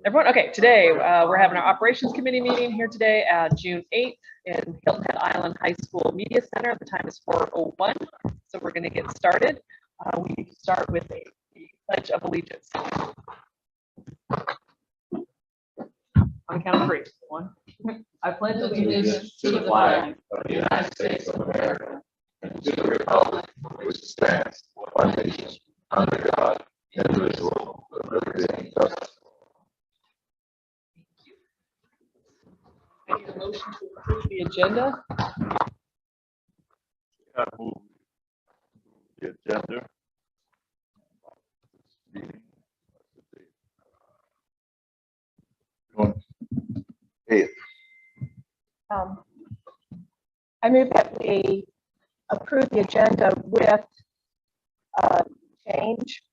Everyone, okay, today we're having our operations committee meeting here today at June 8th in Hilton Island High School Media Center. The time is 4:01, so we're going to get started. We need to start with the Pledge of Allegiance. On count of three. One. I pledge allegiance to the flag of the United States of America and to the republic which stands one nation under God, indivisible, with liberty and justice. I need a motion to approve the agenda. I move the agenda. I move that we approve the agenda with change,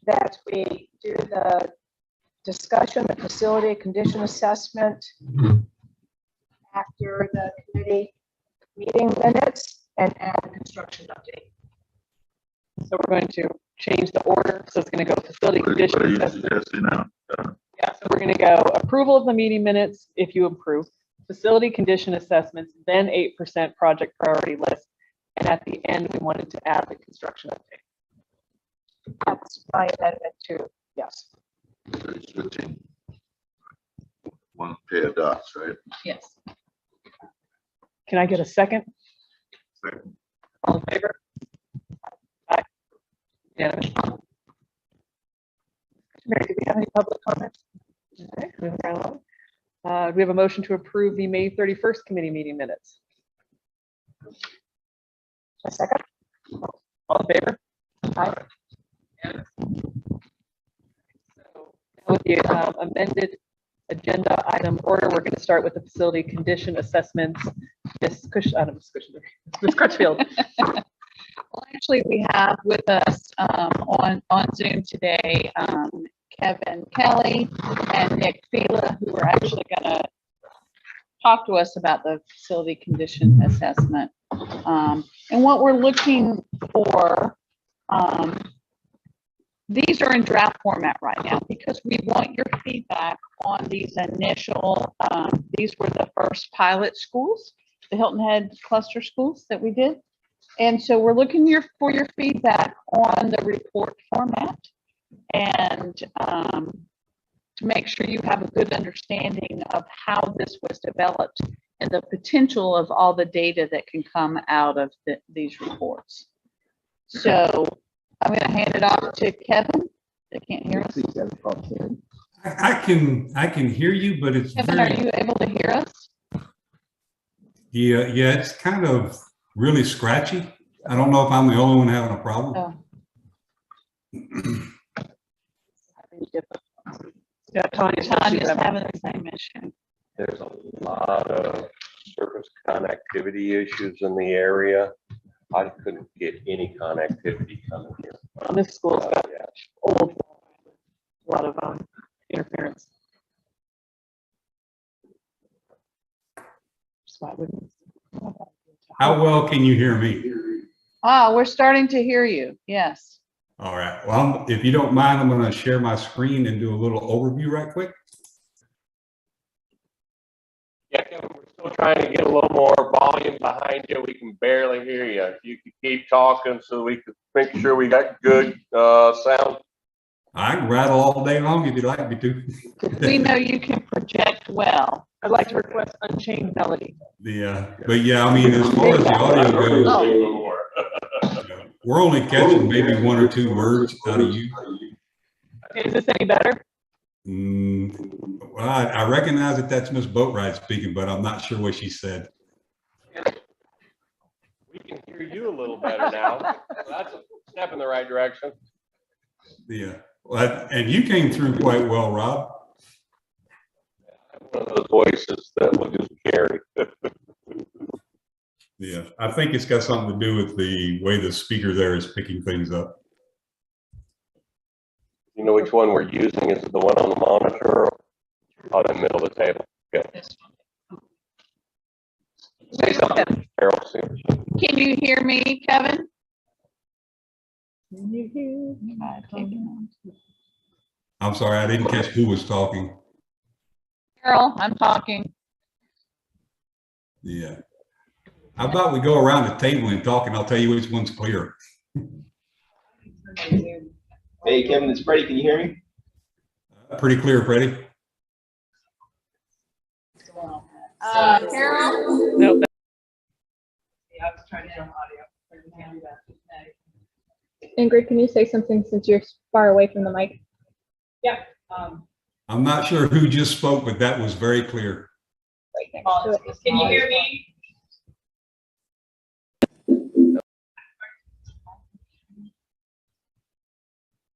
that we do the discussion, the facility condition assessment after the committee meeting minutes, and add a construction update. So we're going to change the order. So it's going to go facility condition assessment. Yeah, so we're going to go approval of the meeting minutes if you approve, facility condition assessments, then 8% project priority list, and at the end we wanted to add the construction update. That's my amendment too. Yes. Switching one pair of dots, right? Yes. Can I get a second? Second. All in favor? Aye. Yeah. Mary, do we have any public comments? Okay, moving right along. We have a motion to approve the May 31st committee meeting minutes. A second? All in favor? Aye. So with the amended agenda item order, we're going to start with the facility condition assessments. Ms. Crutchfield. Well, actually, we have with us on Zoom today Kevin Kelly and Nick Fila, who are actually going to talk to us about the facility condition assessment. And what we're looking for, these are in draft format right now because we want your feedback on these initial, these were the first pilot schools, the Hilton Head cluster schools that we did. And so we're looking for your feedback on the report format and to make sure you have a good understanding of how this was developed and the potential of all the data that can come out of these reports. So I'm going to hand it off to Kevin. They can't hear us. I can hear you, but it's Kevin, are you able to hear us? Yeah, it's kind of really scratchy. I don't know if I'm the only one having a problem. Yeah, Tanya's having the same issue. There's a lot of service connectivity issues in the area. I couldn't get any connectivity coming here. This school's got old, a lot of interference. So I wouldn't. How well can you hear me? We're starting to hear you. Yes. All right. Well, if you don't mind, I'm going to share my screen and do a little overview right quick. Yeah, Kevin, we're still trying to get a little more volume behind you. We can barely hear you. If you could keep talking so we could make sure we got good sound. I can rattle all day long if you'd like me to. We know you can project well. I'd like to request Unchained Melody. But yeah, I mean, as far as the audio goes, we're only catching maybe one or two words out of you. Is this any better? Well, I recognize that that's Miss Boatwright speaking, but I'm not sure what she said. We can hear you a little better now. That's a step in the right direction. Yeah. Well, and you came through quite well, Rob. One of those voices that will just carry. Yeah, I think it's got something to do with the way the speaker there is picking things up. You know which one we're using? Is it the one on the monitor or on the middle of the table? Okay. Say something, Carol. Can you hear me, Kevin? Can you hear me? I'm sorry, I didn't catch who was talking. Carol, I'm talking. Yeah. How about we go around the table and talk, and I'll tell you which one's clear. Hey, Kevin, it's Freddie. Can you hear me? Pretty clear, Freddie. Carol? Nope. Yeah, I was trying to do audio. Ingrid, can you say something since you're far away from the mic? Yeah. I'm not sure who just spoke, but that was very clear. Right next to it. Can you hear me?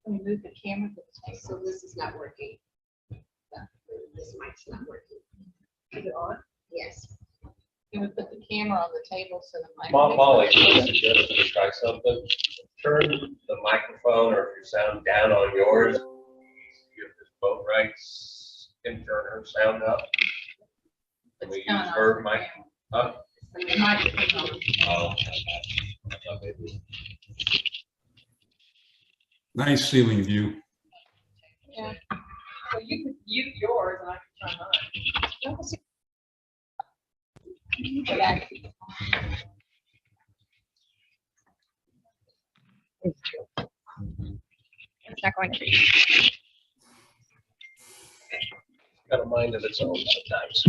Can we move the camera? So this is not working. This mic's not working. Is it on? Yes. Can we put the camera on the table so the mic? Molly, can I suggest you try something? Turn the microphone or if your sound down on yours. If this boat rights can turn her sound up. Can we use her mic? Huh? The microphone. Oh. Nice ceiling view. So you can mute yours and I can try mine. It's not going to be. Got a mind of its own sometimes.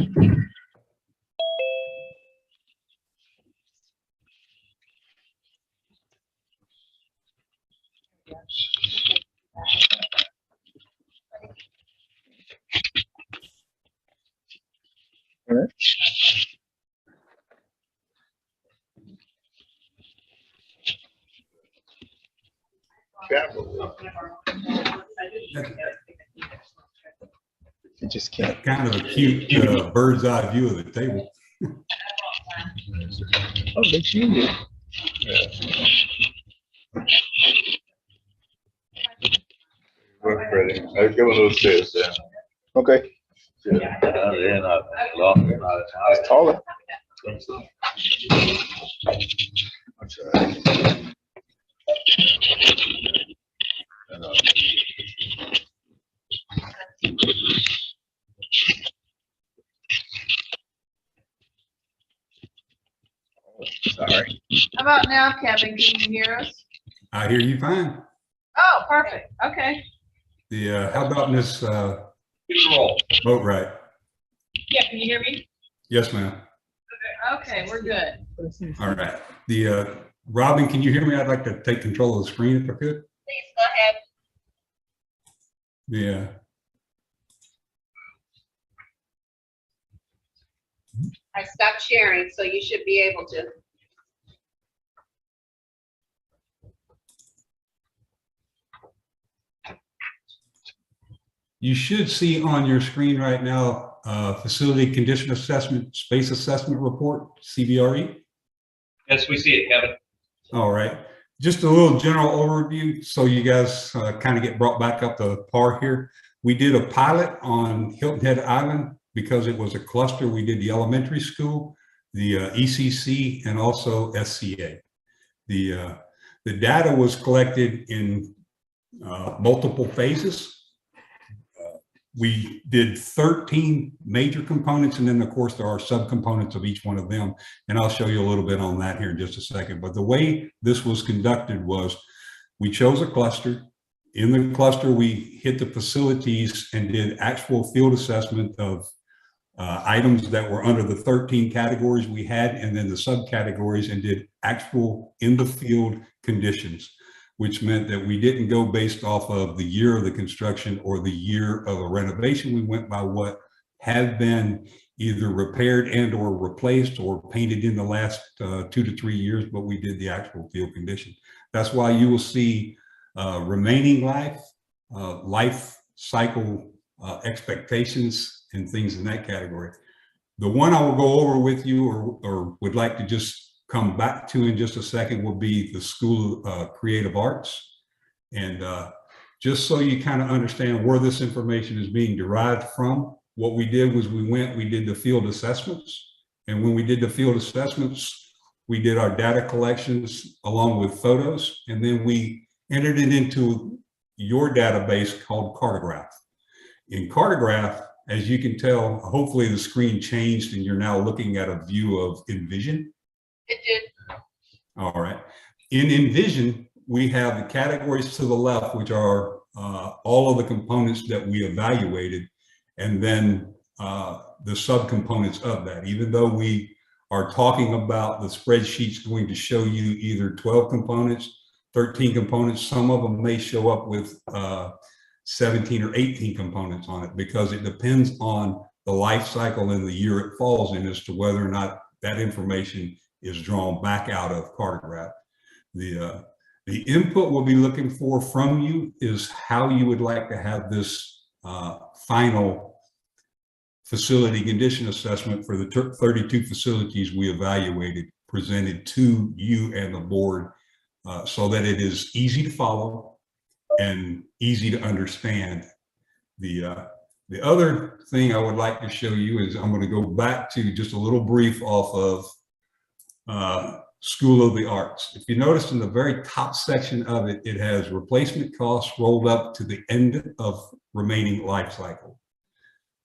You just can't. Kind of a cute bird's eye view of the table. Oh, they changed it. We're ready. I'll give it those stairs down. Okay. Yeah, they're not long, they're not. It's taller. That's all right. Sorry. How about now, Kevin? Can you hear us? I hear you fine. Oh, perfect. Okay. How about this Roll. boat ride? Yeah, can you hear me? Yes, ma'am. Okay, we're good. All right. Robin, can you hear me? I'd like to take control of the screen if I could. Please go ahead. Yeah. I stopped sharing, so you should be able to. You should see on your screen right now, facility condition assessment, space assessment report, CBRE. Yes, we see it, Kevin. All right. Just a little general overview so you guys kind of get brought back up to par here. We did a pilot on Hilton Head Island because it was a cluster. We did the elementary school, the ECC, and also SCA. The data was collected in multiple phases. We did 13 major components, and then of course there are subcomponents of each one of them. And I'll show you a little bit on that here in just a second. But the way this was conducted was we chose a cluster. In the cluster, we hit the facilities and did actual field assessment of items that were under the 13 categories we had, and then the subcategories, and did actual in the field conditions, which meant that we didn't go based off of the year of the construction or the year of a renovation. We went by what had been either repaired and or replaced or painted in the last 2 to 3 years, but we did the actual field condition. That's why you will see remaining life, life cycle expectations and things in that category. The one I will go over with you or would like to just come back to in just a second will be the School of Creative Arts. And just so you kind of understand where this information is being derived from, what we did was we did the field assessments. And when we did the field assessments, we did our data collections along with photos. And then we entered it into your database called Cartograph. In Cartograph, as you can tell, hopefully the screen changed and you're now looking at a view of Envision. It did. All right. In Envision, we have the categories to the left, which are all of the components that we evaluated, and then the subcomponents of that. Even though we are talking about the spreadsheet's going to show you either 12 components, 13 components, some of them may show up with 17 or 18 components on it, because it depends on the life cycle and the year it falls in as to whether or not that information is drawn back out of Cartograph. The input we'll be looking for from you is how you would like to have this final facility condition assessment for the 32 facilities we evaluated presented to you and the board, so that it is easy to follow and easy to understand. The other thing I would like to show you is, I'm going to go back to just a little brief off of School of the Arts. If you notice in the very top section of it, it has replacement costs rolled up to the end of remaining life cycle.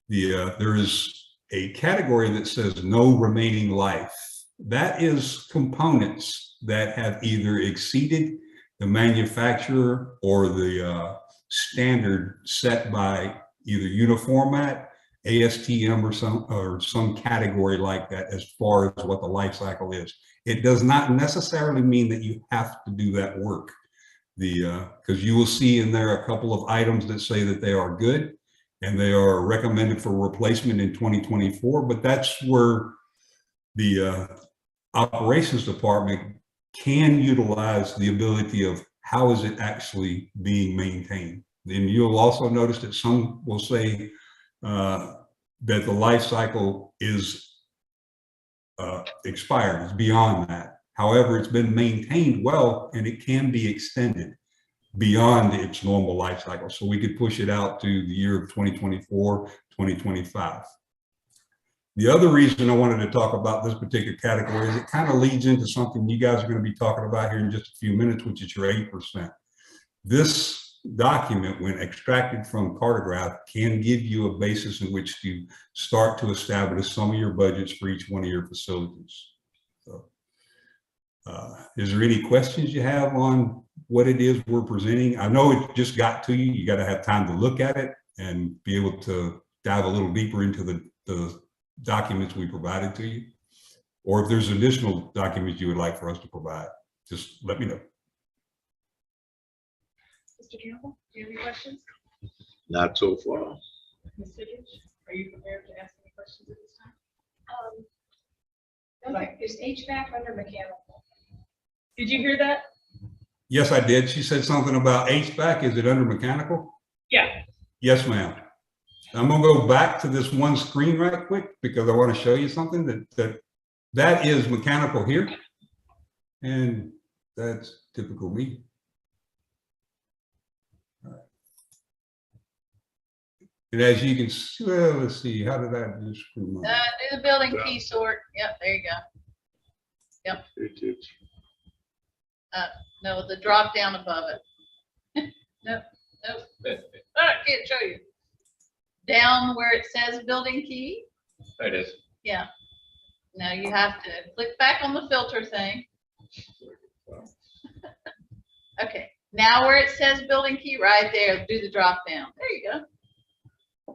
There is a category that says no remaining life. That is components that have either exceeded the manufacturer or the standard set by either Uniformat, ASTM, or some category like that as far as what the life cycle is. It does not necessarily mean that you have to do that work. Because you will see in there a couple of items that say that they are good and they are recommended for replacement in 2024, but that's where the operations department can utilize the ability of how is it actually being maintained. Then you'll also notice that some will say that the life cycle is expired, it's beyond that. However, it's been maintained well and it can be extended beyond its normal life cycle. So we could push it out to the year of 2024, 2025. The other reason I wanted to talk about this particular category is it kind of leads into something you guys are going to be talking about here in just a few minutes, which is your 8%. This document, when extracted from Cartograph, can give you a basis in which to start to establish some of your budgets for each one of your facilities. So, is there any questions you have on what it is we're presenting? I know it just got to you. You got to have time to look at it and be able to dive a little deeper into the documents we provided to you. Or if there's additional documents you would like for us to provide, just let me know. Mr. Campbell, do you have any questions? Not so far. Ms. Fidrich, are you prepared to ask any questions at this time? Okay, is HVAC under mechanical? Did you hear that? Yes, I did. She said something about HVAC. Is it under mechanical? Yeah. Yes, ma'am. I'm gonna go back to this one screen right quick because I want to show you something that is mechanical here. And that's typical me. All right. And as you can see, well, let's see, how did that just screw up? Do the building key sort. Yep, there you go. It is. No, the drop down above it. Nope. I can't show you. Down where it says building key. There it is. Yeah. Now you have to click back on the filter thing. Okay. Now where it says building key, right there, do the drop down. There you go.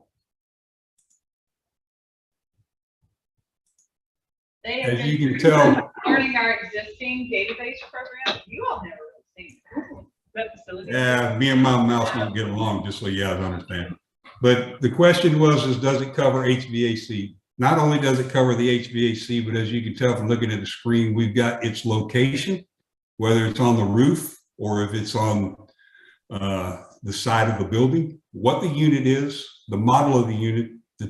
They have As you been can tell, learning our existing database program. You all never really seen it. That facility. yeah, me and my mouse don't get along, just so you guys understand. But the question was, does it cover HVAC? Not only does it cover the HVAC, but as you can tell from looking at the screen, we've got its location, whether it's on the roof or if it's on the side of the building, what the unit is, the model of the unit, the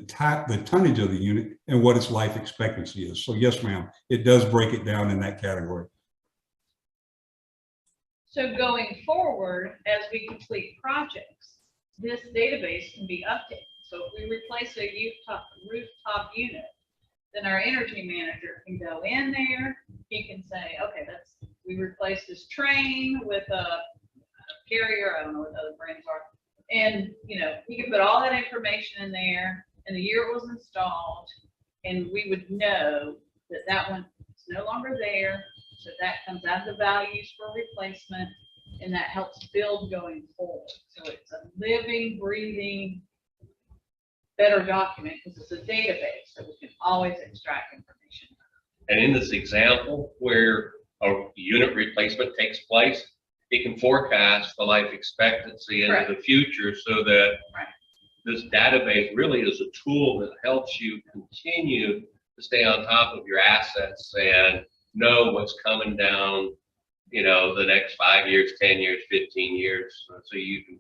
tonnage of the unit, and what its life expectancy is. So yes, ma'am, it does break it down in that category. So going forward, as we complete projects, this database can be updated. So if we replace a rooftop unit, then our energy manager can go in there. He can say, okay, we replaced this train with a Carrier, I don't know what the other brands are. And, you know, you can put all that information in there and the year it was installed, and we would know that that one is no longer there, so that comes out of the values for replacement, and that helps build going forward. So it's a living, breathing, better document because it's a database, so we can always extract information. And in this example where a unit replacement takes place, it can forecast the life expectancy into the future so that this database really is a tool that helps you continue to stay on top of your assets and know what's coming down, you know, the next 5 years, 10 years, 15 years, so you can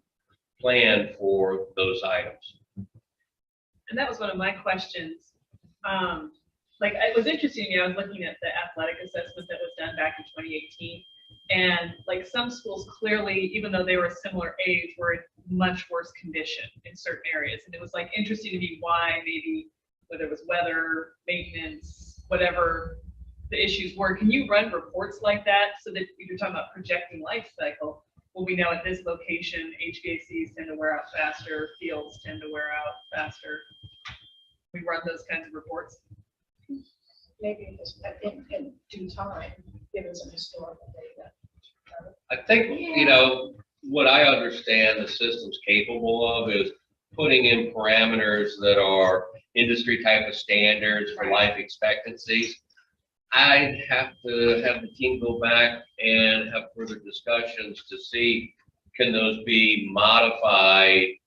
plan for those items. And that was one of my questions. Like, it was interesting to me, I was looking at the athletic assessment that was done back in 2018. And like some schools clearly, even though they were a similar age, were in much worse condition in certain areas. And it was like interesting to me why, maybe whether it was weather, maintenance, whatever the issues were. Can you run reports like that so that you're talking about projecting life cycle? Well, we know at this location, HVACs tend to wear out faster, fields tend to wear out faster. We run those kinds of reports. Maybe just in due time, given some historical data. I think, you know, what I understand the system's capable of is putting in parameters that are industry type of standards for life expectancies. I'd have to have the team go back and have further discussions to see, can those be modified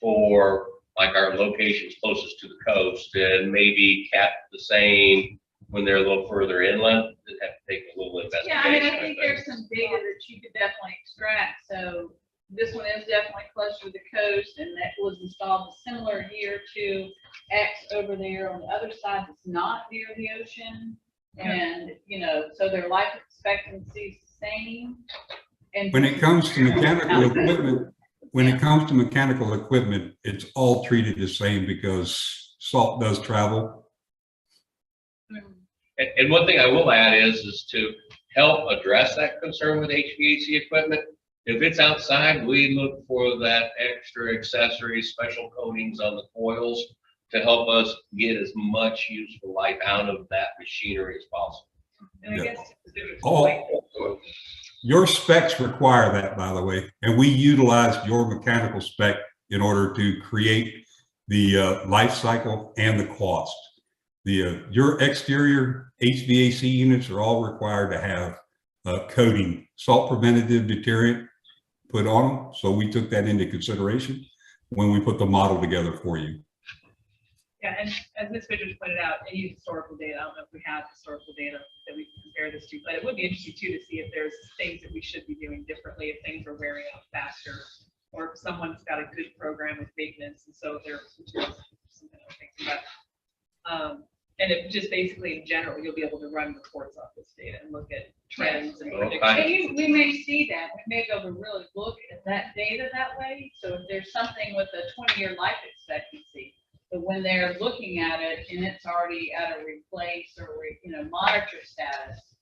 for like our locations closest to the coast and maybe kept the same when they're a little further inland. It'd have to take a little investigation. Yeah, I mean, I think there's some data that you could definitely extract. So this one is definitely closer to the coast, and that was installed a similar year to X over there on the other side that's not near the ocean. And, you know, so their life expectancy is the same. And When it comes to mechanical equipment, it's all treated the same because salt does travel. And one thing I will add is to help address that concern with HVAC equipment. If it's outside, we look for that extra accessory, special coatings on the coils to help us get as much useful life out of that machinery as possible. And I Yeah. guess Your specs require that, by the way, and we utilized your mechanical spec in order to create the life cycle and the cost. Your exterior HVAC units are all required to have coating, salt preventative deterrent put on them. So we took that into consideration when we put the model together for you. Yeah, and as Ms. Fidgers pointed out, any historical data, I don't know if we have historical data that we can compare this to, but it would be interesting too to see if there's things that we should be doing differently, if things are wearing out faster, or if someone's got a good program with maintenance, and so they're something I'm thinking about. And it just basically in general, you'll be able to run reports off this data and look at trends and Okay. predictions. we may see that. We may go to really look at that data that way. So if there's something with a 20-year life expectancy, but when they're looking at it and it's already at a replace or monitor status,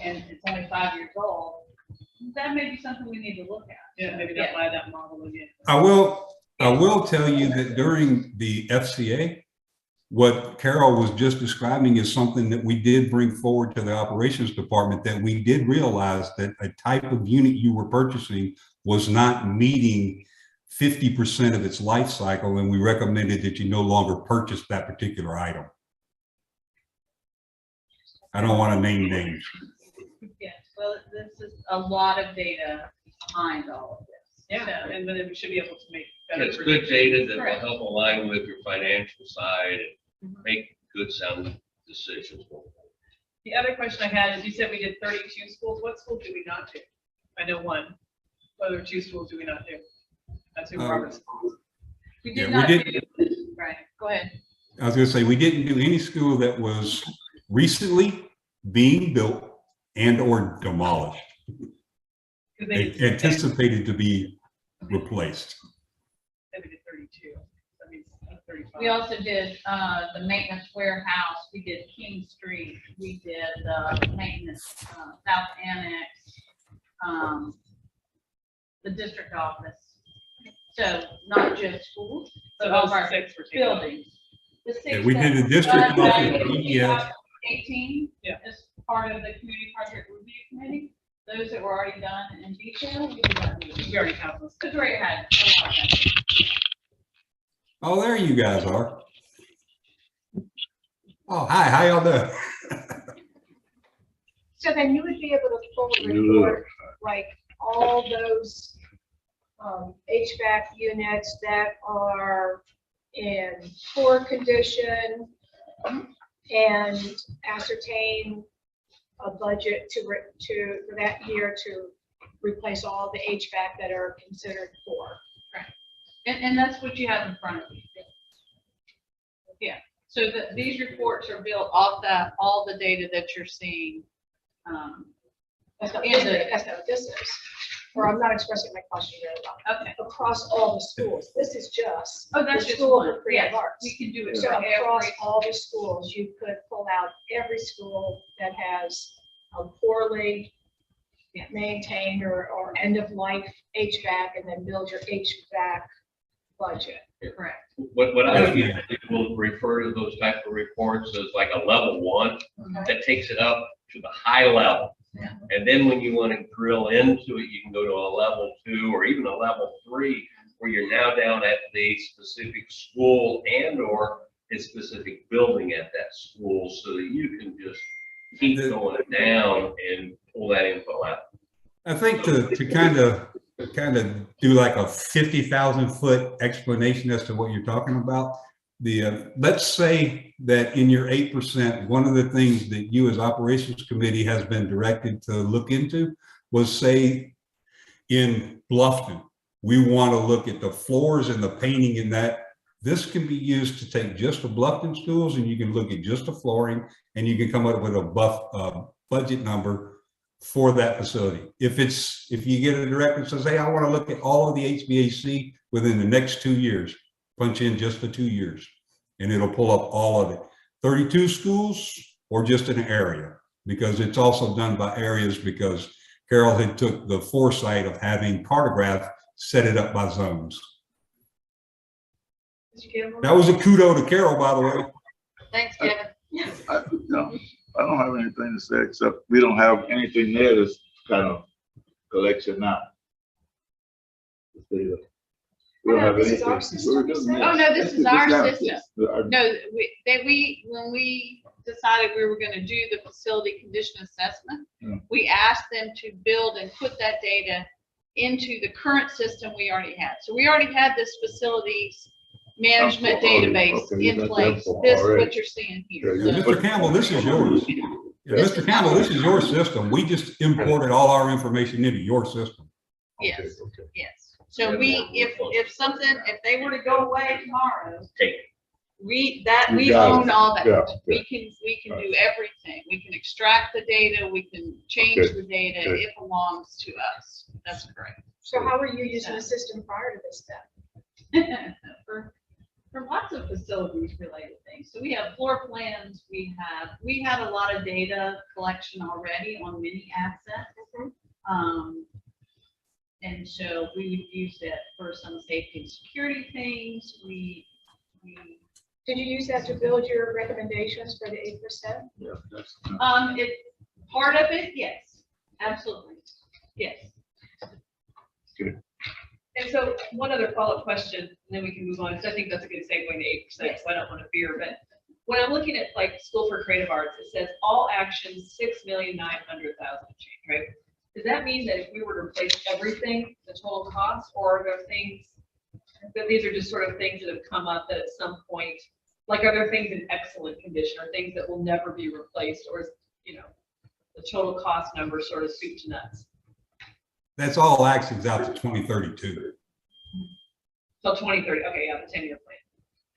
and it's only 5 years old, that may be something we need to look at. Yeah, maybe they'll buy that model again. I will tell you that during the FCA, what Carol was just describing is something that we did bring forward to the operations department, that we did realize that a type of unit you were purchasing was not meeting 50% of its life cycle, and we recommended that you no longer purchase that particular item. I don't want to name names. Yeah, well, this is a lot of data behind all of this. Yeah, So- and then we should be able to make better. It's good data that will Correct. help align with your financial side and Mhm. make good sound decisions. The other question I had is, you said we did 32 schools. What schools do we not do? I know one. What other 2 schools do we not do? That's in Robert's schools. We Yeah, did we not did. do, right, go ahead. I was going to say, we didn't do any school that was recently being built and or demolished, 'Cause they did anticipated to be replaced. we did 32. That means 35. We also did the maintenance warehouse, we did King Street, we did the maintenance South Annex. the district office. So not just schools, but So all of those our 6 were taken out. buildings. The six Yeah, we that did the were district done back office, in PDF. 2018 Yeah. as part of the community project review committee. Those that were already done in detail, we did not do. We already have those. Because we already had a lot of that. Oh, there you guys are. Oh, hi, how y'all doing? So then you would be able to pull a You report, like all those HVAC units that are in poor condition and ascertain a budget for that year to replace all the HVAC that are considered poor. And that's what you have in front of you. Yeah, so these reports are built off that, all the data that you're seeing. That's not, And the- that's not what this is. Or I'm not expressing my question very well. Okay. Across all the schools, this is just. Oh, that's the just School one. of Creative Yes, Arts. we can do it So for across every. all the schools, you could pull out every school that has a poorly maintained or end of life HVAC and then build your HVAC budget. Correct. What I would usually do, will refer to those type of reports as like a level 1 that takes it up to the high level. Yeah. And then when you want to drill into it, you can go to a level 2 or even a level 3, where you're now down at the specific school and or a specific building at that school, so that you can just keep going down and pull that info out. I think to kind of do like a 50,000 foot explanation as to what you're talking about. Let's say that in your 8%, one of the things that you as operations committee has been directed to look into was, say, in Bluffton, we want to look at the floors and the painting in that. This can be used to take just the Bluffton schools, and you can look at just the flooring, and you can come up with a budget number for that facility. If you get a director that says, hey, I want to look at all of the HVAC within the next 2 years, punch in just the 2 years, and it'll pull up all of it. 32 schools or just an area, because it's also done by areas, because Carol had took the foresight of having Cartograph set it up by zones. That was a kudo to Carol, by the way. Thanks, Kevin. I don't have anything to say, except we don't have anything there that's kind of collection now. We don't have This is anything. our system, you said? Oh, no, this is our system. Yes. No, when we decided we were gonna do the facility condition assessment, we asked them to build and put that data into the current system we already had. So we already had this facilities management Okay, database okay, you in got that place. for This is already. what you're seeing here. Yeah, So- Mr. Campbell, this is yours. Yeah, Mr. Campbell, this is your system. We just imported all our information into your system. Yes, Okay. yes. So if they were to go away tomorrow, Take it. we You got own it. all that. Yeah, We can do everything. We can extract the data, we can change Okay, the data. okay. It belongs to us. That's correct. So how were you using the system prior to this then? For lots of facilities related things. So we have floor plans, we had a lot of data collection already on many assets. And so we would use it for some safety and security things. Did you use that to build your recommendations for the 8%? Yeah, that's. Part of it, yes, absolutely, yes. And so one other follow-up question, and then we can move on, because I think that's a good segue to 8%, so I don't want to veer, but when I'm looking at like School for Creative Arts, it says all actions, 6,900,000 change, right? Does that mean that if we were to replace everything, the total cost, or are there things, that these are just sort of things that have come up that at some point, like are there things in excellent condition, or things that will never be replaced, or is, the total cost number sort of soup to nuts? That's all actions out to 2032. Till 2030, okay, yeah, the 10-year plan.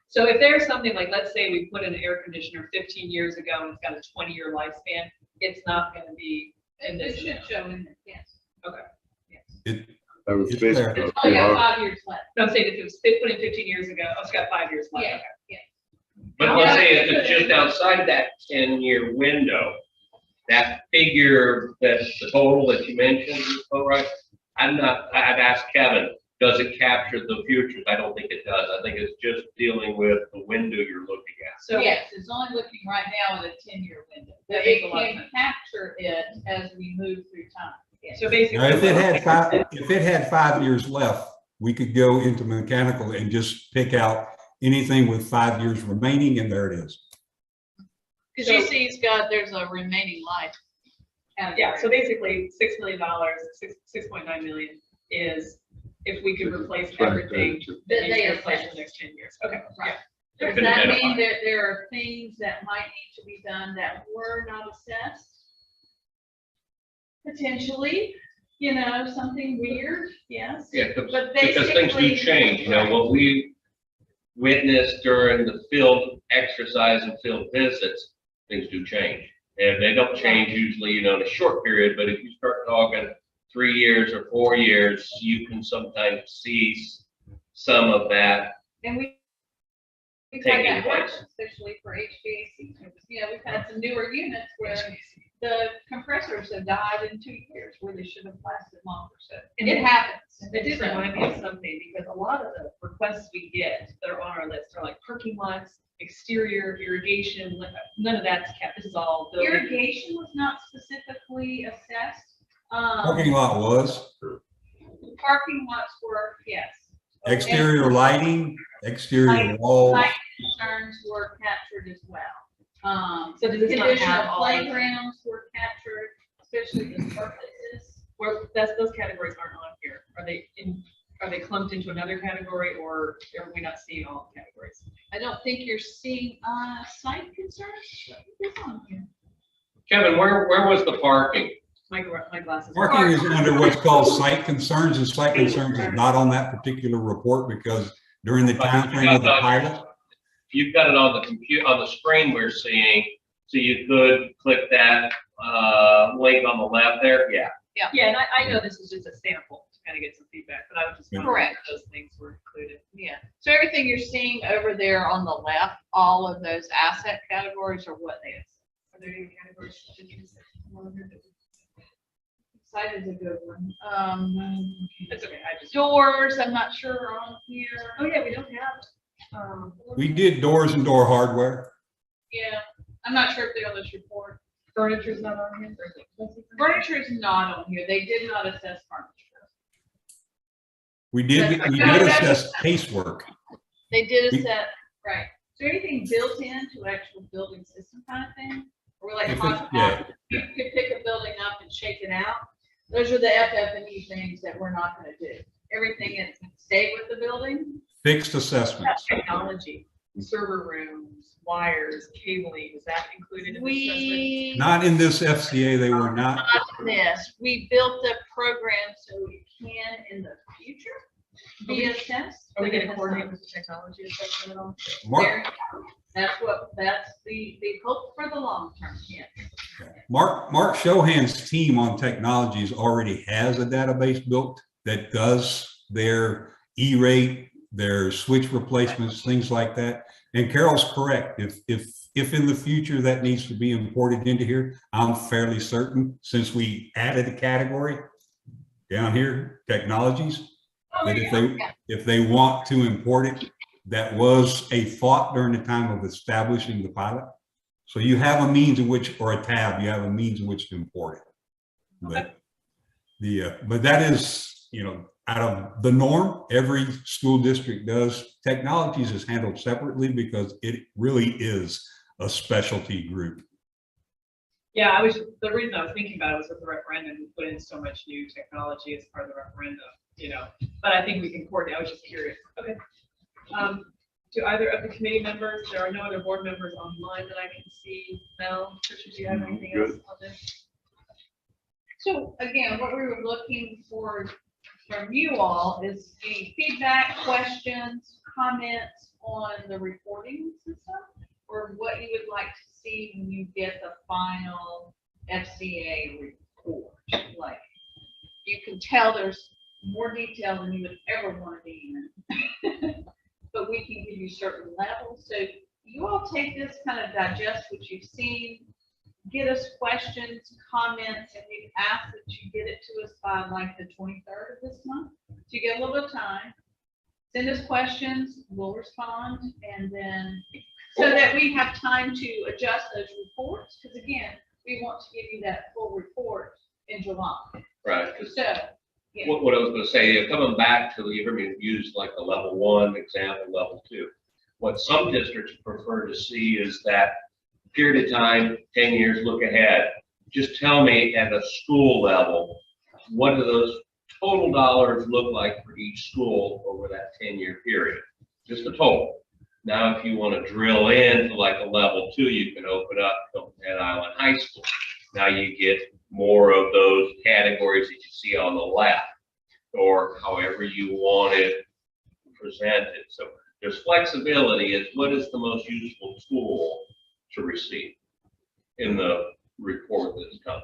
So if there's something like, let's say we put in an air conditioner 15 years ago and it's got a 20-year lifespan, it's not going to be in It this. should show in it, yes. Okay. That was It's basically. there. It's only got got 5 years left. No, I'm saying if it was put in 15 years ago, oh, it's got 5 years left. Yeah. Okay. But let's say if it's just outside that 10-year window, that figure, that's the total that you mentioned, oh, right, I'm not, I'd ask Kevin, does it capture the futures? I don't think it does. I think it's just dealing with the window you're looking at. So yes, it's only looking right now with a 10-year window, but That makes it a lot of can sense. capture it as we move through time. Yes. So basically. Now, if it had 5 years left, we could go into mechanical and just pick out anything with 5 years remaining, and there it is. Because you see, it's got, there's a remaining life. Yeah, so basically, $6 million, 6.9 million is if we could replace everything That that needs they to be replaced assess. in the next 10 years. Okay, Right. They Does can that identify. mean that there are things that might need to be done that were not assessed? Potentially, you know, something weird, yes. Yeah, But because things do basically- change, you know, Right. what we witnessed during the field exercise and field visits, things do change. And they don't change usually, you know, in a short period, but if you start talking 3 years or 4 years, you can sometimes see some of that. And we've had Taking that happen, place. especially for HVAC. You know, we've had some newer units where the compressors have died in 2 years where they should have lasted longer. So And it happens. It did remind me of something, because a lot of the requests we get that are on our list are like parking lots, exterior irrigation, none of that's kept, this is all. building. Irrigation was not specifically assessed. Parking lot was, Parking lots were, yes. exterior lighting, exterior walls. Light concerns were captured as well. So does this not Condition have of all of them? playgrounds were captured, especially the surfaces. Where those categories aren't on here, are they clumped into another category, or are we not seeing all the categories? I don't think you're seeing, site concerns. It's on here. Kevin, where was the parking? My glasses. Parking is under what's called site concerns, and site concerns is not on that particular report because during the time frame of the pilot, You've got it on the on the screen we're seeing, so you could click that, link on the left there, yeah. Yeah, and I know this is just a sample to kind of get some feedback, but I was just wondering Correct. if those things were included. Yeah, so everything you're seeing over there on the left, all of those asset categories are what they is. Are there any categories? that you said? Site is a good one. That's okay, I just. Doors, I'm not sure are on here. Oh, yeah, we don't have, we did doors and door hardware. Yeah, I'm not sure if they're on this report. furniture's not on here. or is it? Furniture is not on here. They did not assess furniture. We did assess casework. They did assess, right. Is there anything built into actual building system kind of thing? Or we're like, If it- yeah. you could pick a building up and shake it out? Those are the FF&E things that we're not gonna do. Everything is stay with the building. Fixed assessments. Technology, server rooms, wires, cabling, is that included in the assessment? We, Not in this FCA, they were not. this, we built a program so it can in the future be assessed. Are we but it gonna has coordinate not. with the technology assessment at all? Mark, That's the hope for the long term, yes. Mark Shohan's team on technologies already has a database built that does their E-rate, their switch replacements, things like that. And Carol's correct. If in the future that needs to be imported into here, I'm fairly certain, since we added a category down here, technologies, that if they want to import it, that was a thought during the time of establishing the pilot. So you have a means in which, or a tab, you have a means in which to import it. But but that is, you know, out of the norm. Every school district does. Technologies is handled separately because it really is a specialty group. Yeah, the reason I was thinking about it was with the referendum, we put in so much new technology as part of the referendum, you know, but I think we can coordinate. I was just curious. Okay. Do either of the committee members, there are no other board members online that I can see. Mel, Tricia, do you have anything else on this? So again, what we were looking for from you all is any feedback, questions, comments on the reporting system, or what you would like to see when you get the final FCA report. Like, you can tell there's more detail than you would ever want to be in. But we can give you certain levels. So you all take this, kind of digest what you've seen, get us questions, comments, and we ask that you get it to us by like the 23rd of this month. So you get a little bit of time. Send us questions, we'll respond, and then, so that we have time to adjust those reports, because again, we want to give you that full report in July. Right, 'cause So, yeah. what I was gonna say, coming back to, you heard me use like the level 1 example, level 2. What some districts prefer to see is that period of time, 10 years, look ahead. Just tell me at a school level, what do those total dollars look like for each school over that 10-year period? Just the total. Now, if you want to drill into like a level 2, you can open up Hilton Head Island High School. Now you get more of those categories that you see on the left, or however you want it presented. So there's flexibility as what is the most useful tool to receive in the report that's coming.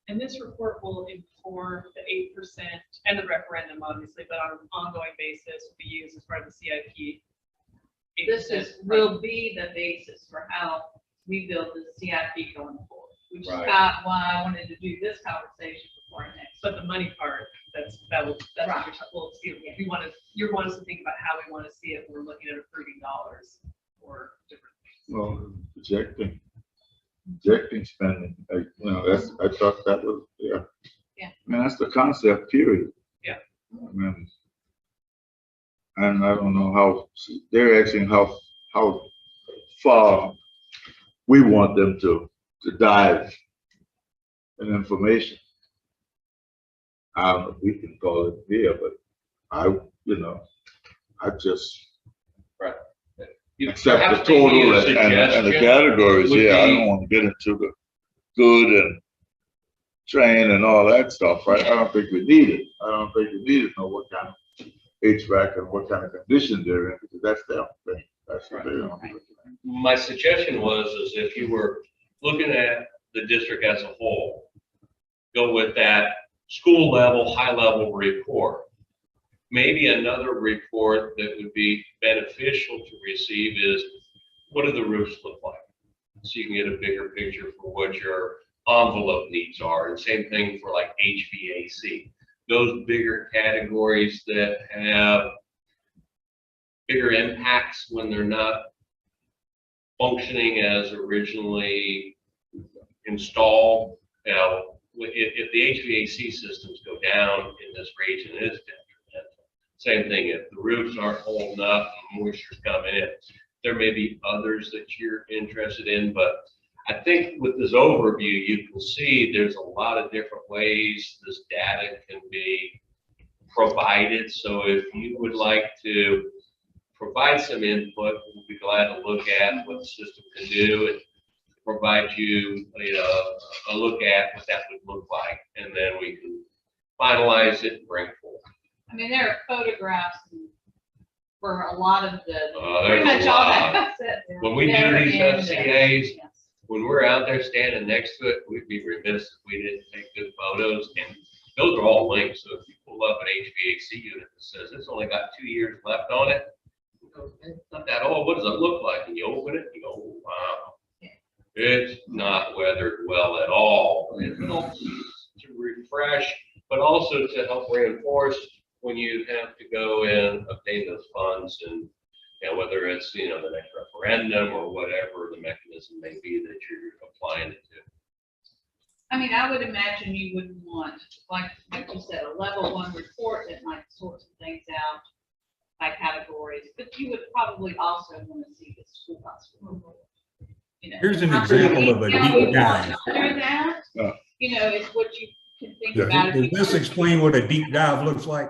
And this report will inform the 8% and the referendum, obviously, but on an ongoing basis will be used as part of the CIP. This will be the basis for how we build the CIP going forward, which is Right. why I wanted to do this conversation before next. But the money part, that's what we'll see. You want us to think about how we want to see it when we're looking at approving dollars or different things. Well, projecting spending, I thought that was, yeah. Yeah. I mean, that's the concept, period. Yeah. I mean, and I don't know how, they're asking how far we want them to dive in information. I don't know if we can call it here, but I just accept the Perhaps maybe total a and the suggestion categories. would Yeah, I be- don't want to get into the good and train and all that stuff, right? I don't think we need it. I don't think we need to know what kind of HVAC and what kind of condition they're in, because that's their thing. That's what they're doing. My suggestion was, is if you were looking at the district as a whole, go with that school level, high level report. Maybe another report that would be beneficial to receive is, what do the roofs look like? So you can get a bigger picture for what your envelope needs are, and same thing for like HVAC. Those bigger categories that have bigger impacts when they're not functioning as originally installed. Now, if the HVAC systems go down in this region, it's detrimental. Same thing, if the roofs aren't holding up, and moisture's coming in. There may be others that you're interested in, but I think with this overview, you can see there's a lot of different ways this data can be provided. So if you would like to provide some input, we'll be glad to look at what the system can do and provide you, a look at what that would look like, and then we can finalize it and bring forward. I mean, there are photographs for a lot of the, There's pretty much a all lot. that. When we do They're these in there. FCAs, Yes. when we're out there standing next to it, we'd be remiss if we didn't take good photos, and those are all linked. So if you pull up an HVAC unit that says it's only got 2 years left on it, you go, it's not that old, what does it look like? And you open it, and you go, oh, wow. It's not weathered well at all. It helps to refresh, but also to help reinforce when you have to go and obtain those funds, and whether it's the next referendum or whatever the mechanism may be that you're applying it to. I mean, I would imagine you wouldn't want, like you said, a level 1 report that might sort some things out by categories, but you would probably also want to see the school by school. Here's an example of a deep dive. Under that, Yeah. is what you can think Yeah. about. Does this explain what a deep dive looks like?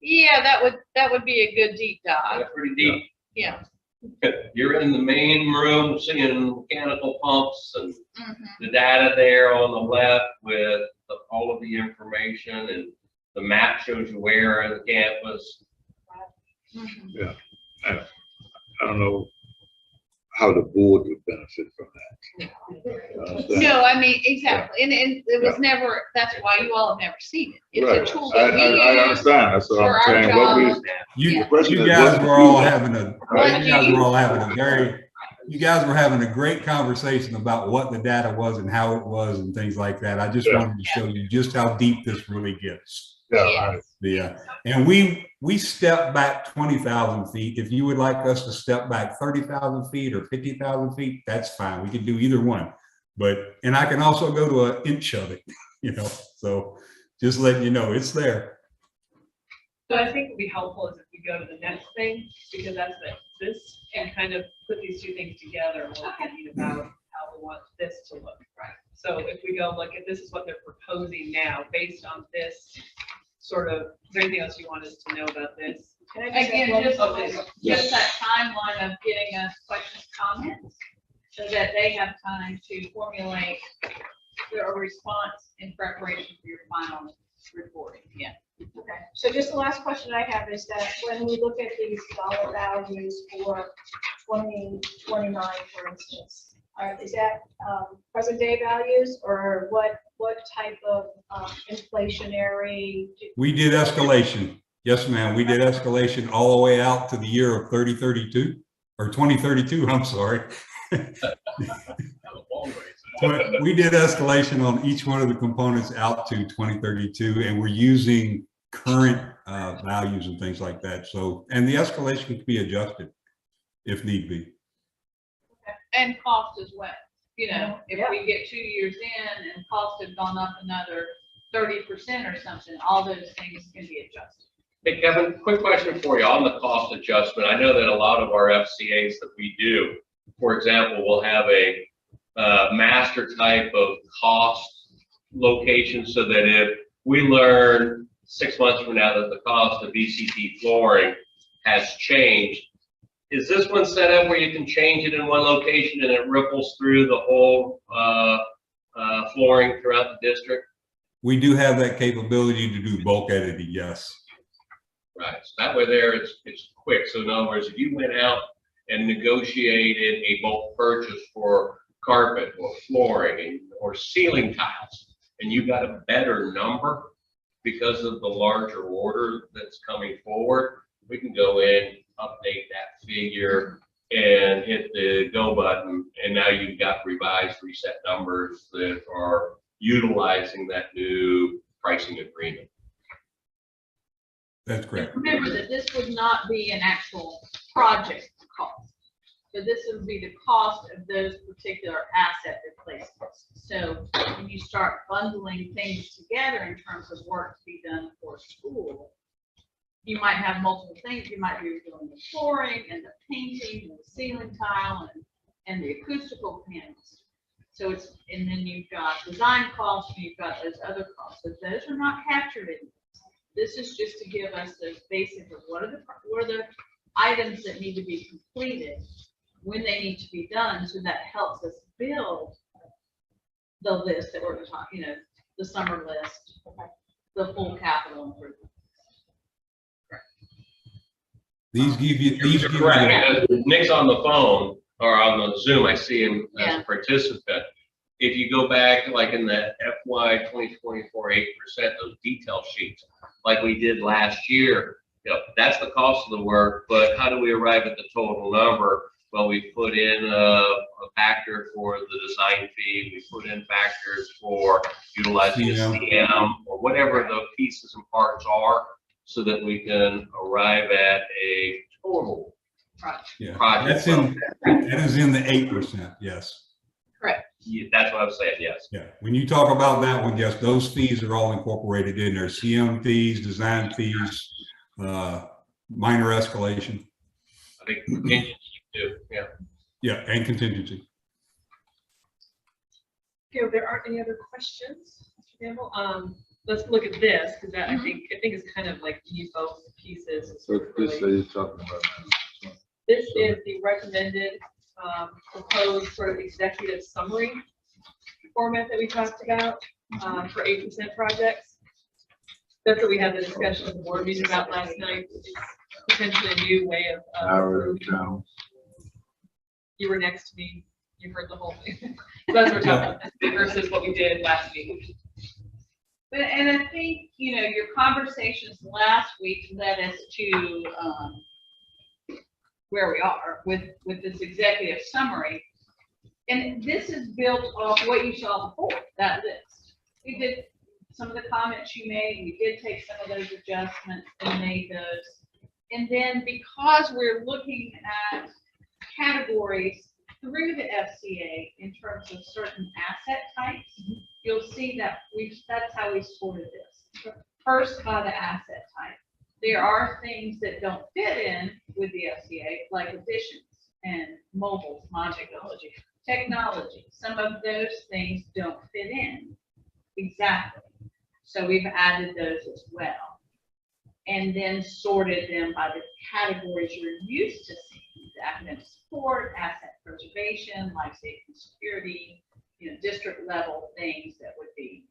Yeah, that would be a good deep dive. That's pretty deep. Yeah. You're in the main room seeing mechanical pumps and Mhm. the data there on the left with all of the information, and the map shows you where on the campus. Mhm. I don't know how the board would benefit from that. No, I mean, exactly. And it was never, that's why you all have never seen it. It's Right. a tool that we I use. understand, that's what for I'm our saying. What we, job. You, Yeah. the question you is, guys what- were all having a, What you guys do you- were all having a very you guys were having a great conversation about what the data was and how it was and things like that. I just wanted to show you just how deep this really gets. Yeah, right. Yeah, and we step back 20,000 feet. If you would like us to step back 30,000 feet or 50,000 feet, that's fine. We can do either one. And I can also go to an inch of it, so just letting you know it's there. So I think would be helpful is if we go to the next thing, because that's this, and kind of put these two things together, and we're thinking about how we want this to look. Right. So if we go look at, this is what they're proposing now, based on this sort of, is there anything else you want us to know about this? Can I just Again, add one- just that timeline of getting us questions, comments, so that they have time to formulate their response in preparation for your final reporting. Yeah. Okay, so just the last question I have is that when we look at these dollar values for 2029, for instance, is that present day values, or what type of inflationary? We did escalation. Yes, ma'am. We did escalation all the way out to the year of 3032 or 2032. I'm sorry. We did escalation on each one of the components out to 2032, and we're using current values and things like that. So, and the escalation can be adjusted if need be. And cost as well. If Yeah. we get 2 years in and costs have gone up another 30% or something, all those things can be adjusted. Hey, Kevin, quick question for you on the cost adjustment. I know that a lot of our FCAs that we do, for example, will have a master type of cost location, so that if we learn 6 months from now that the cost of VCT flooring has changed, is this one set up where you can change it in one location and it ripples through the whole flooring throughout the district? We do have that capability to do bulk editing, yes. Right, so that way there it's quick. So in other words, if you went out and negotiated a bulk purchase for carpet or flooring or ceiling tiles, and you got a better number because of the larger order that's coming forward, we can go in, update that figure, and hit the go button, and now you've got revised, reset numbers that are utilizing that new pricing agreement. That's correct. Remember that this would not be an actual project cost. So this would be the cost of those particular asset replacements. So when you start bundling things together in terms of work to be done for school, you might have multiple things. You might be doing the flooring and the painting and the ceiling tile and the acoustical panels. So and then you've got design costs and you've got those other costs. So those are not captured in this. Is just to give us those basic of what are the items that need to be completed, when they need to be done, so that helps us build the list that we're talking, the summer list, the full capital improvement. These give you, You're correct. Nick's on the phone or on the Zoom. I see him as a participant. If you go back, like in the FY 2024 8%, those detail sheets, like we did last year, that's the cost of the work. But how do we arrive at the total number? Well, we put in a factor for the design fee. We put in factors for utilizing the CM or whatever the pieces and parts are, so that we can arrive at a total project. That is in the 8%, yes. Correct. Yeah, that's what I'm saying, yes. Yeah, when you talk about that one, yes, those fees are all incorporated in there. CM fees, design fees, minor escalation. I think contingency too, yeah. Yeah, and contingency. Okay, if there aren't any other questions, Mr. Gamble, let's look at this, because I think it's kind of like you both pieces. So this that you're talking about. This is the recommended proposed sort of executive summary format that we talked about for 8% projects. That's what we had the discussion at the board meeting about last night. It's potentially a new way of approving. You were next to me. You heard the whole thing. So that's what we're talking about versus what we did last week. And I think, your conversations last week led us to where we are with this executive summary. And this is built off what you saw before, that list. We did some of the comments you made, we did take some of those adjustments and made those. And then because we're looking at categories through the FCA in terms of certain asset types, you'll see that that's how we sorted this. First by the asset type. There are things that don't fit in with the FCA, like additions and mobile technology. Some of those things don't fit in exactly. So we've added those as well. And then sorted them by the categories you're used to seeing: academic support, asset preservation, life safety and security, district level things that would be,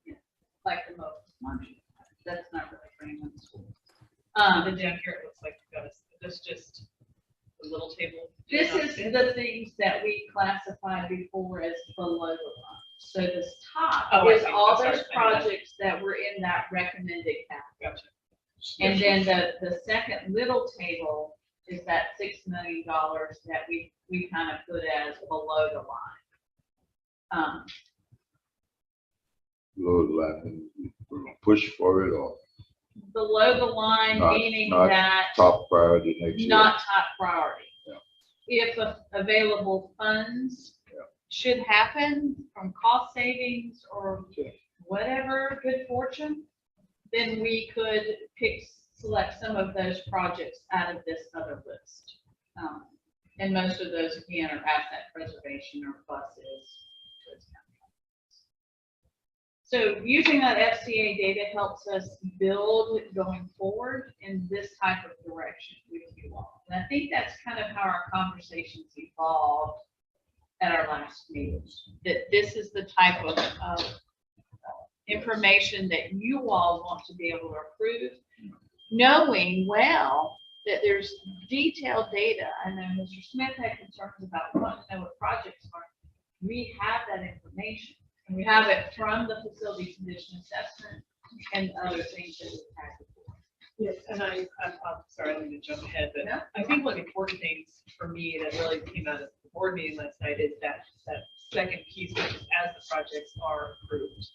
like the most money. That's not really for anyone's school. And down here, it looks like you've got this just a little table. This is the things that we classified before as below the line. So this top Oh, I is see. all Sorry, those I know that. projects that were in that recommended category. Gotcha. And then the second little table is that $6 million that we kind of put as below the line. Low line, we're gonna push for it or Below the line, Not- meaning not that top priority next year. not top priority. Yeah. If available funds Yeah. should happen from cost savings or Okay. whatever good fortune, then we could select some of those projects out of this other list. And most of those, again, are asset preservation or buses. those kind of things. So using that FCA data helps us build going forward in this type of direction with you all. And I think that's kind of how our conversations evolved at our last meeting, that this is the type of information that you all want to be able to approve, knowing well that there's detailed data. I know Mr. Smith had concerns about wanting to know what projects are. We have that information, and we have it from the facility condition assessment and other things that we've had before. Yes, and I'm sorry, I didn't mean to jump ahead, but No. I think one of the important things for me that really came out of the board meeting last night is that second piece, which is as the projects are approved,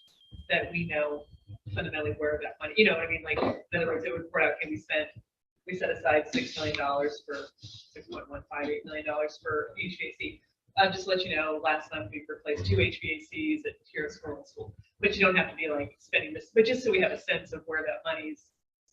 that we know fundamentally where that money, what I mean? Like, in other words, it would report out, okay, we set aside $6 million for $6.158 million for HVAC. Just to let you know, last month we replaced 2 HVACs at Tierra's School, but you don't have to be like spending this, but just so we have a sense of where that money's.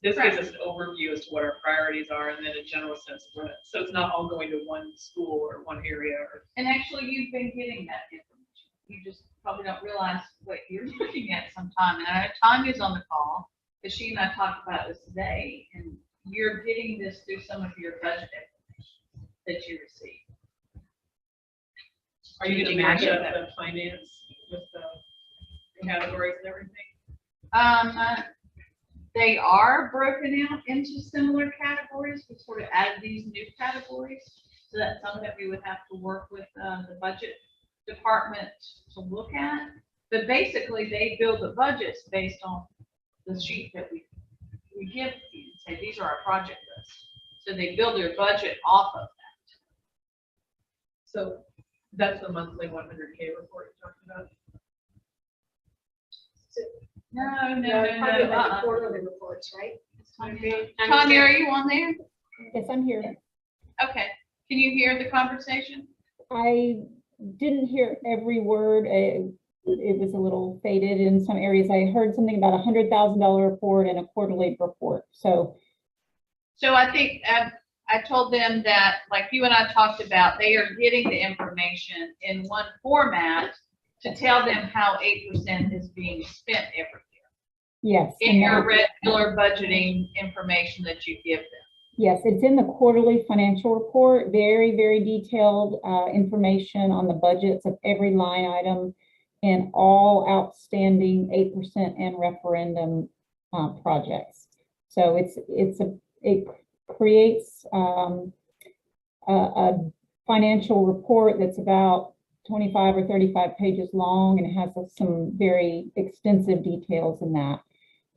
This gives us an overview as to what our priorities are, and then a general sense of where, so it's not all going to one school or one area. And actually, you've been getting that information. You just probably don't realize what you're looking at sometime. And I know Tanya's on the call, because she and I talked about this today, and you're getting this through some of your budget information that you receive. Are you going to Can match you up imagine the finance with the categories and everything? They are broken out into similar categories. We sort of added these new categories. So that's something that we would have to work with the budget department to look at. But basically, they build the budgets based on the sheet that we give you. Say, these are our project lists. So they build their budget off of that. So that's the monthly 100K report you talked about? No. Probably like the quarterly reports, right? Tanya, are you on there? Yes, I'm here. Okay. Can you hear the conversation? I didn't hear every word. It was a little faded in some areas. I heard something about $100,000 report and a quarterly report. So I think I told them that, like you and I talked about, they are getting the information in one format to tell them how 8% is being spent every year. yes. In and your that- regular budgeting information that you give them. Yes, it's in the quarterly financial report. Very, very detailed information on the budgets of every line item and all outstanding 8% and referendum projects. So it creates a financial report that's about 25 or 35 pages long, and it has some very extensive details in that.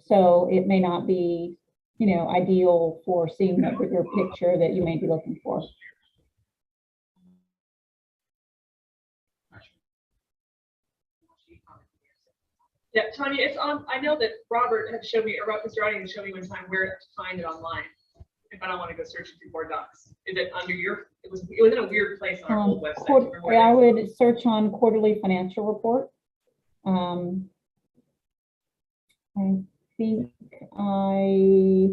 So it may not be, ideal for seeing the bigger picture that you may be looking for. Yeah, Tanya, it's on, I know that Robert had showed me, or Mr. Roddy had showed me one time where to find it online. If I don't want to go searching through Board Docs. Is it under your, it was in a weird place on our old website. Do you remember where I it is? would search on quarterly financial report. I think I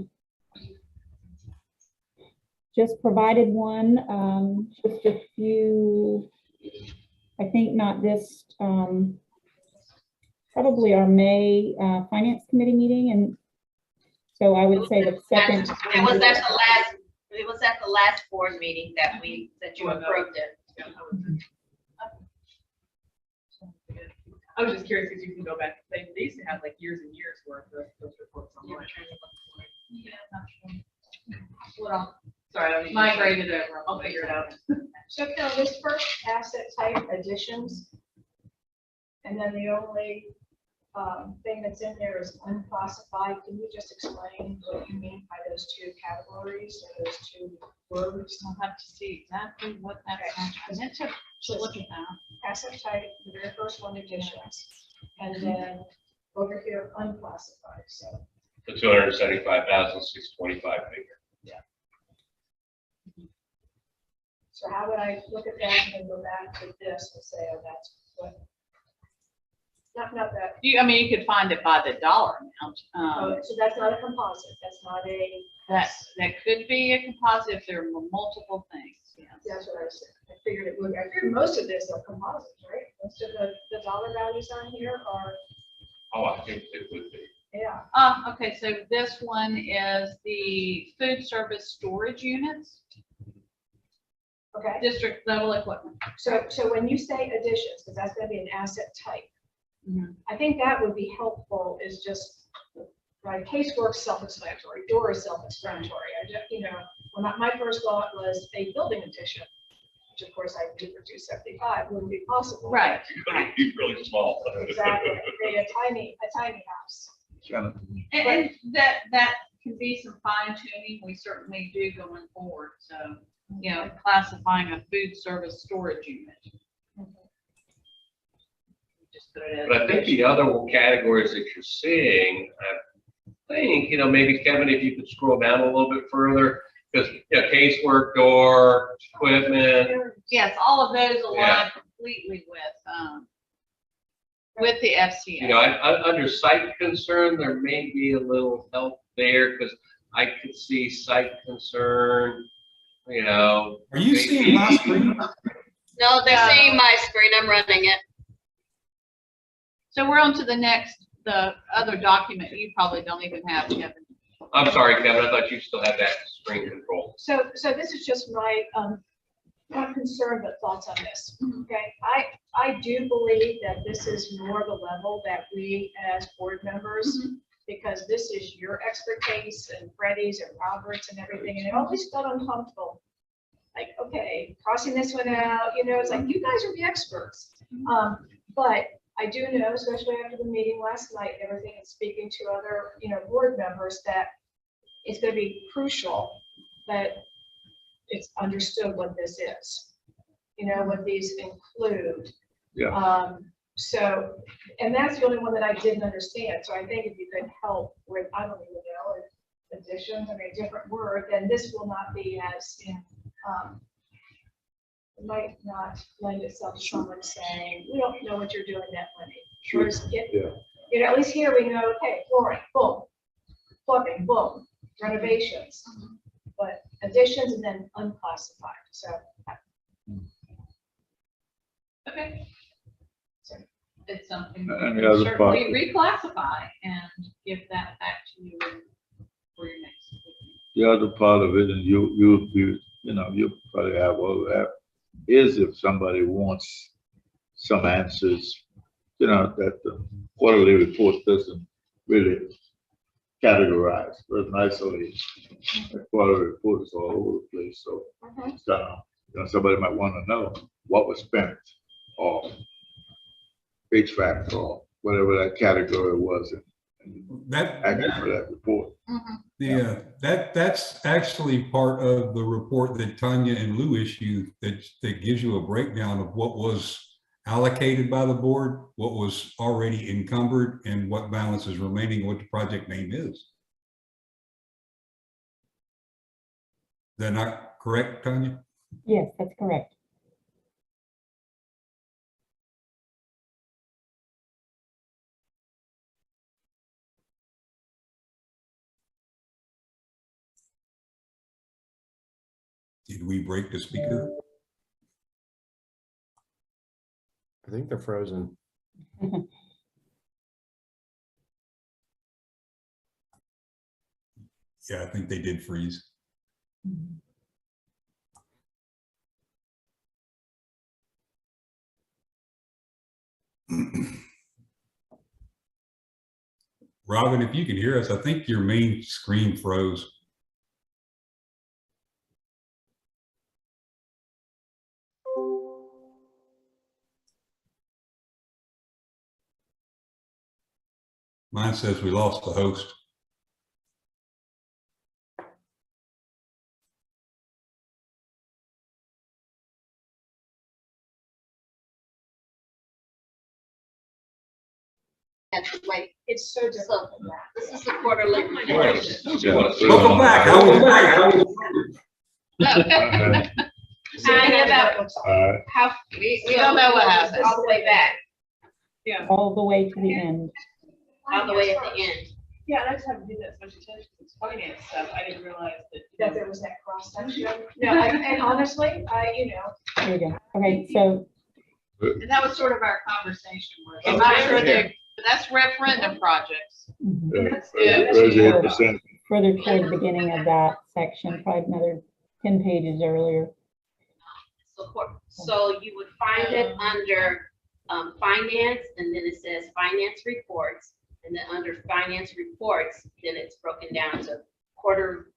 just provided one, just a few, I think not this, probably our May Finance Committee meeting, and so I would say the second. It was at the last board meeting that you approved it. I was just curious because you can go back, they used to have like years and years worth of those reports online. Well, sorry, I don't migrated over, I'll figure it out. So now this first asset type additions, and then the only thing that's in there is unclassified. Can you just explain what you mean by those two categories or those two words? I'll have to see exactly what that's, I meant to look at that. Asset type, the very first one, additions, and then over here unclassified. So The 275,625 figure. so how would I look at that and then go back to this and say, oh, that's what? Not that. You could find it by the dollar amount. Oh, so that's not a composite. That's not a. That could be a composite if there are multiple things. Yes. That's what I said. I figured it would. I figured most of this are composites, right? Most of the dollar values on here are, Oh, I think it would be. yeah. Okay, so this one is the food service storage units, Okay. district level equipment. So when you say additions, because that's going to be an asset type, Mhm. I think that would be helpful is just, right, casework self-explanatory, door is self-explanatory. I just, when my first thought was a building addition, which of course I do for 275 wouldn't be possible. Right. It's really small. Exactly. A tiny house. And that can be some fine tuning. We certainly do going forward. So, classifying a food service storage unit. Just put it as. But I think the other categories that you're seeing, I think, maybe Kevin, if you could scroll down a little bit further, because casework, door, equipment. Yes, all of those align Yeah. completely with the FCA. Under site concern, there may be a little help there because I could see site concern, Are you seeing my screen? No, they're seeing my screen. I'm running it. So we're on to the other document you probably don't even have, Kevin. I'm sorry, Kevin, I thought you still had that screen control. So this is just my, not concern, but thoughts on this. Okay, I do believe that this is more the level that we as board members, because this is your expertise and Freddie's and Robert's and everything, and it always felt uncomfortable. Like, okay, crossing this one out, it's like, you guys are the experts. But I do know, especially after the meeting last night, everything, and speaking to other, board members, that it's going to be crucial that it's understood what this is, what these include. Yeah. So, and that's the only one that I didn't understand. So I think if you could help with, I don't even know, additions, a different word, then this will not be as it might not lend itself to someone saying, we don't know what you're doing that money. Whereas at least here we know, okay, flooring, boom, plumbing, boom, renovations, but additions and then unclassified. So Okay. So It's something And we the can other part- certainly reclassify and give that back to you for your next meeting. The other part of it, and you'll probably have all that, is if somebody wants some answers, that the quarterly report doesn't really categorize, doesn't isolate. The quarterly report is all over the place, so it's somebody might want to know what was spent, or HVAC, or whatever that category was, and asking for that report. That's actually part of the report that Tanya and Lou issued that gives you a breakdown of what was allocated by the board, what was already encumbered, and what balance is remaining, what the project name is. Is that not correct, Tanya? Yes, that's correct. Did we break the speaker? I think they're frozen. Yeah, I think they did freeze. Robin, if you can hear us, I think your main screen froze. Mine says we lost the host. That's the way, It's so different than that. this is the quarterly report. Welcome back. How was Tanya, that was, How, we don't know what happened. All the way back, Yeah, All the way to the end. all the way at the end. yeah, and I just haven't paid that much attention to this finance stuff. I didn't realize that. that there was that cross section. No, and honestly, There you go. Okay, so And that was sort of our conversation was, I'm Okay. not sure they, but that's referendum projects. mhm, Percent. further toward the beginning of that section, probably another 10 pages earlier. So you would find it under finance, and then it says finance reports, and then under finance reports, then it's broken down to quarter,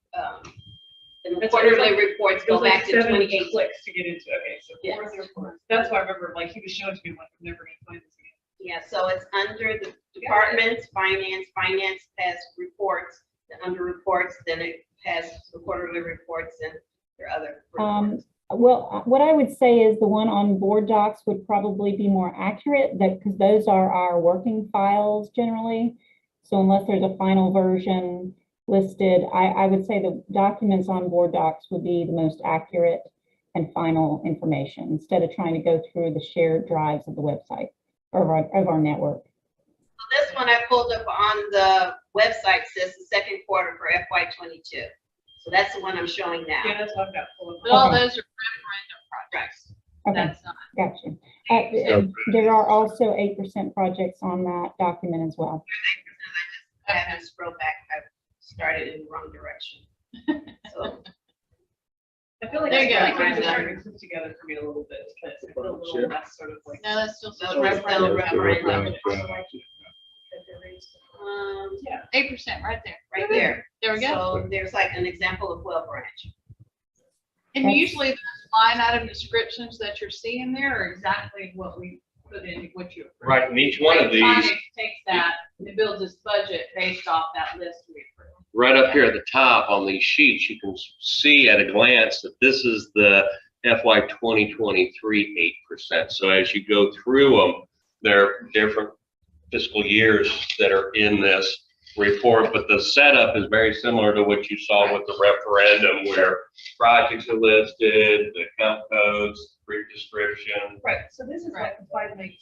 and the That's quarterly like- reports It go was like back to 70 2018. clicks to get into, okay, so Yes. fourth report. That's why I remember, like, he was showing to me, like, I'm never gonna find this again. Yeah, so it's under the departments, finance has reports, the under reports, then it has the quarterly reports and your other reports. Well, what I would say is the one on board docs would probably be more accurate, that because those are our working files generally. So unless there's a final version listed, I would say the documents on board docs would be the most accurate and final information, instead of trying to go through the shared drives of the website or of our network. This one I pulled up on the website says the second quarter for FY '22. So that's the one I'm showing now. Yeah, that's what I've got pulled But all Okay. those are referendum projects. Okay, That's not. gotcha. There are also 8% projects on that document as well. I haven't scrolled back, I started in the wrong direction. So, I feel like There you go. things are starting to put together for me a little bit, because it's a little less sort of like. No, that's still. So referendum. Yeah. 8% right there. right there. There we go. So there's like an example of well branch. And usually those line item descriptions that you're seeing there are exactly what we put in, what you. approved. Right, and each one of Like, these, Sonic takes that and builds its budget based off that list we approved. right up here at the top on these sheets, you can see at a glance that this is the FY 2023 8%. So as you go through them, there are different fiscal years that are in this report, but the setup is very similar to what you saw with the referendum, where projects are listed, the account codes, brief description. Right, so this is like the 519.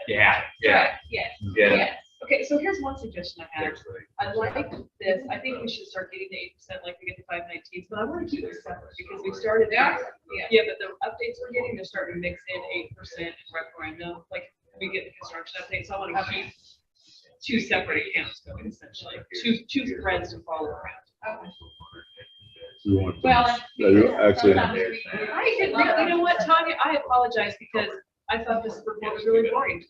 Yeah. Yes, Yeah. yes. Okay, so here's one suggestion I have. I'd like this, I think we should start getting the 8% like we get the 519s, but I want to keep it separate because we started. Yeah. Yeah, but the updates we're getting, they're starting to mix in 8% and referendum, like we get the construction updates, so I want to keep two separate accounts going essentially, two threads to follow around. Well, Actually, I didn't, you know what, Tanya, I apologize because I thought this report was really boring.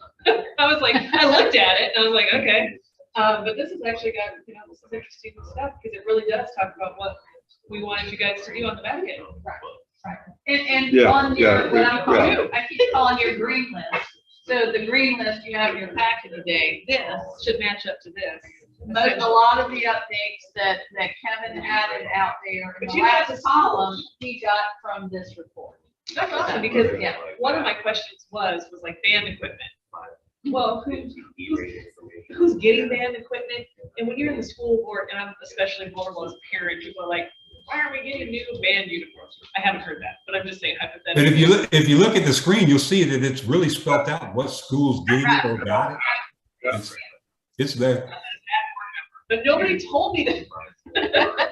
I was like, I looked at it and I was like, okay. But this has actually got, this is interesting stuff because it really does talk about what we wanted you guys to do on the back end. And Yeah, on your, what I'm yeah. calling, I keep calling your green list. So the green list you have in your packet today, this should match up to this. A lot of the updates that Kevin added out there in But the you have last to- column, he got from this report. That's awesome, because, yeah, one of my questions was like band equipment. Well, who's getting band equipment? And when you're in the school board, and I'm especially vulnerable as a parent, people are like, why aren't we getting new band uniforms? I haven't heard that, but I'm just saying hypothetically. But if you look at the screen, you'll see that it's really spelled out what schools getting it or got it. It's there. But nobody told me that.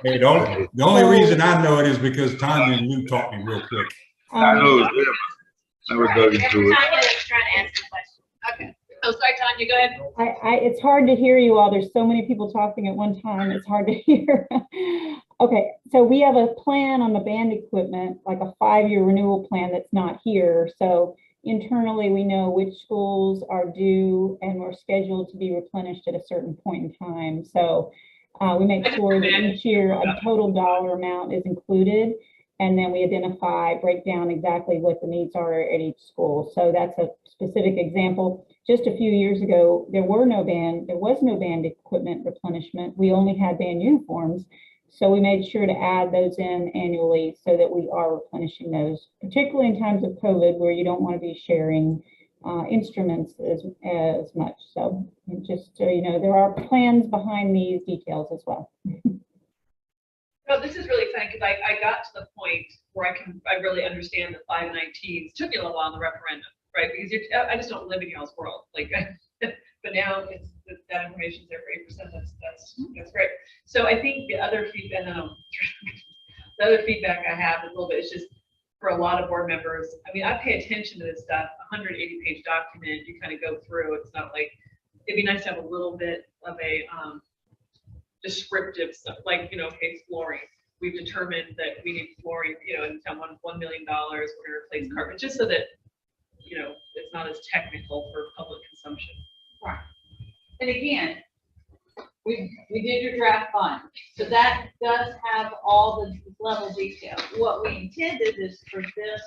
Hey, the only reason I know it is because Tanya and Lou taught me real quick. I know it's there. I was dug into it. Tanya was trying to ask a question. Okay. Oh, sorry, Tanya, go ahead. It's hard to hear you all. There's so many people talking at one time. It's hard to hear. Okay, so we have a plan on the band equipment, like a 5-year renewal plan that's not here. So internally, we know which schools are due and we're scheduled to be replenished at a certain point in time. So we make sure that each year a total dollar amount is included. And then we identify, break down exactly what the needs are at each school. So that's a specific example. Just a few years ago, there was no band equipment replenishment. We only had band uniforms. So we made sure to add those in annually so that we are replenishing those, particularly in times of COVID where you don't want to be sharing instruments as much. So just so you know, there are plans behind these details as well. No, this is really exciting because I got to the point where I really understand the 519s. Took me a little while in the referendum, right? Because I just don't live in y'all's world. Like, but now it's that information's there for 8%. That's great. So I think the other feedback, I have a little bit is just for a lot of board members. I mean, I pay attention to this stuff. 180-page document, you kind of go through. It's not like it'd be nice to have a little bit of a descriptive stuff, like, you know, okay, flooring. We've determined that we need flooring, you know, in town, $1 million, we're gonna replace carpet, just so that, you know, it's not as technical for public consumption. Right. And again, we did your draft fund, so that does have all the level detail. What we intended is for this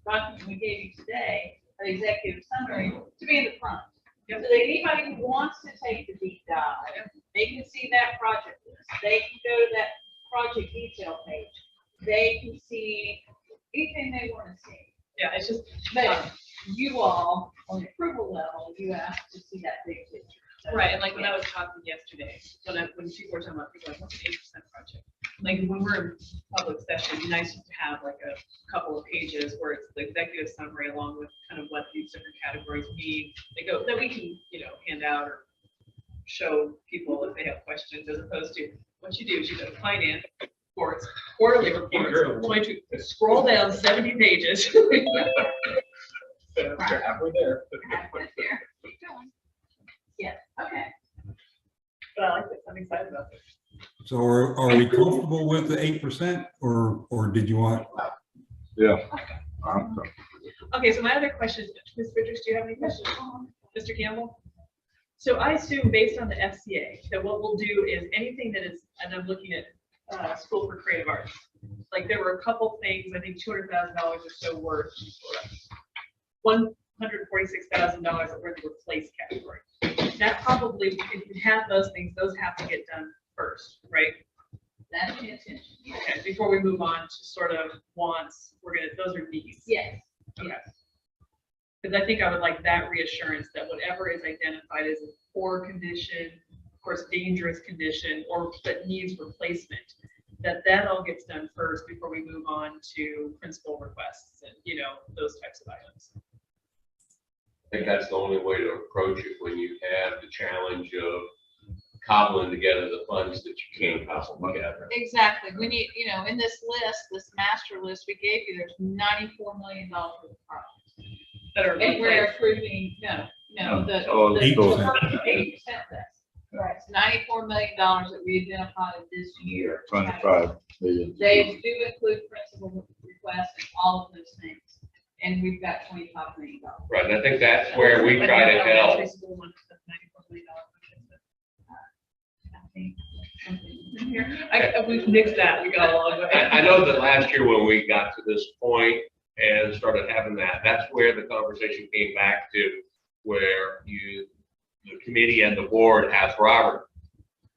document we gave you today, an executive summary, to be in the front. So that anybody who wants to take the deep dive, they can see that project list. They can go to that project detail page. They can see anything they want to see. Yeah, it's just, But you all, on the approval level, you asked to see that big picture. So, right, and like when I was talking yesterday, when people were talking about, people like, what's an 8% project? Like when we're in public session, it'd be nice to have like a couple of pages where it's the executive summary along with kind of what these different categories mean. That we can, you know, hand out or show people if they have questions, as opposed to what you do is you go to finance reports, quarterly reports, going to scroll down 70 pages. Halfway there. halfway there. Keep going. Yeah, okay. But I like this, I'm excited about this. So are we comfortable with the 8% or did you want? Yeah. Okay, so my other question is, Ms. Bridges, do you have any questions? Mr. Campbell? So I assume based on the FCA, that what we'll do is anything that is, and I'm looking at School for Creative Arts, like there were a couple things, I think $200,000 or so worth, $146,000 that were in the replace category. That probably, if you have those things, those have to get done first, right? That's the intention. Okay, before we move on to sort of wants, those are needs. Yes. Okay. Because I think I would like that reassurance that whatever is identified as a poor condition, of course, dangerous condition, or that needs replacement, that all gets done first before we move on to principal requests and, you know, those types of items. I think that's the only way to approach it when you have the challenge of cobbling together the funds that you can cobble together. Exactly. When you know, in this list, this master list we gave you, there's $94 million worth of projects. That are And we're replaced. approving, the Oh, 8% 8%. list. Right. It's $94 million that we identified this year. 25 million. They do include principal requests and all of those things. And we've got $25 million. Right, and I think that's where we try to help. We've nixed that, we got a long way. I know that last year when we got to this point and started having that's where the conversation came back to, where the committee and the board asked Robert,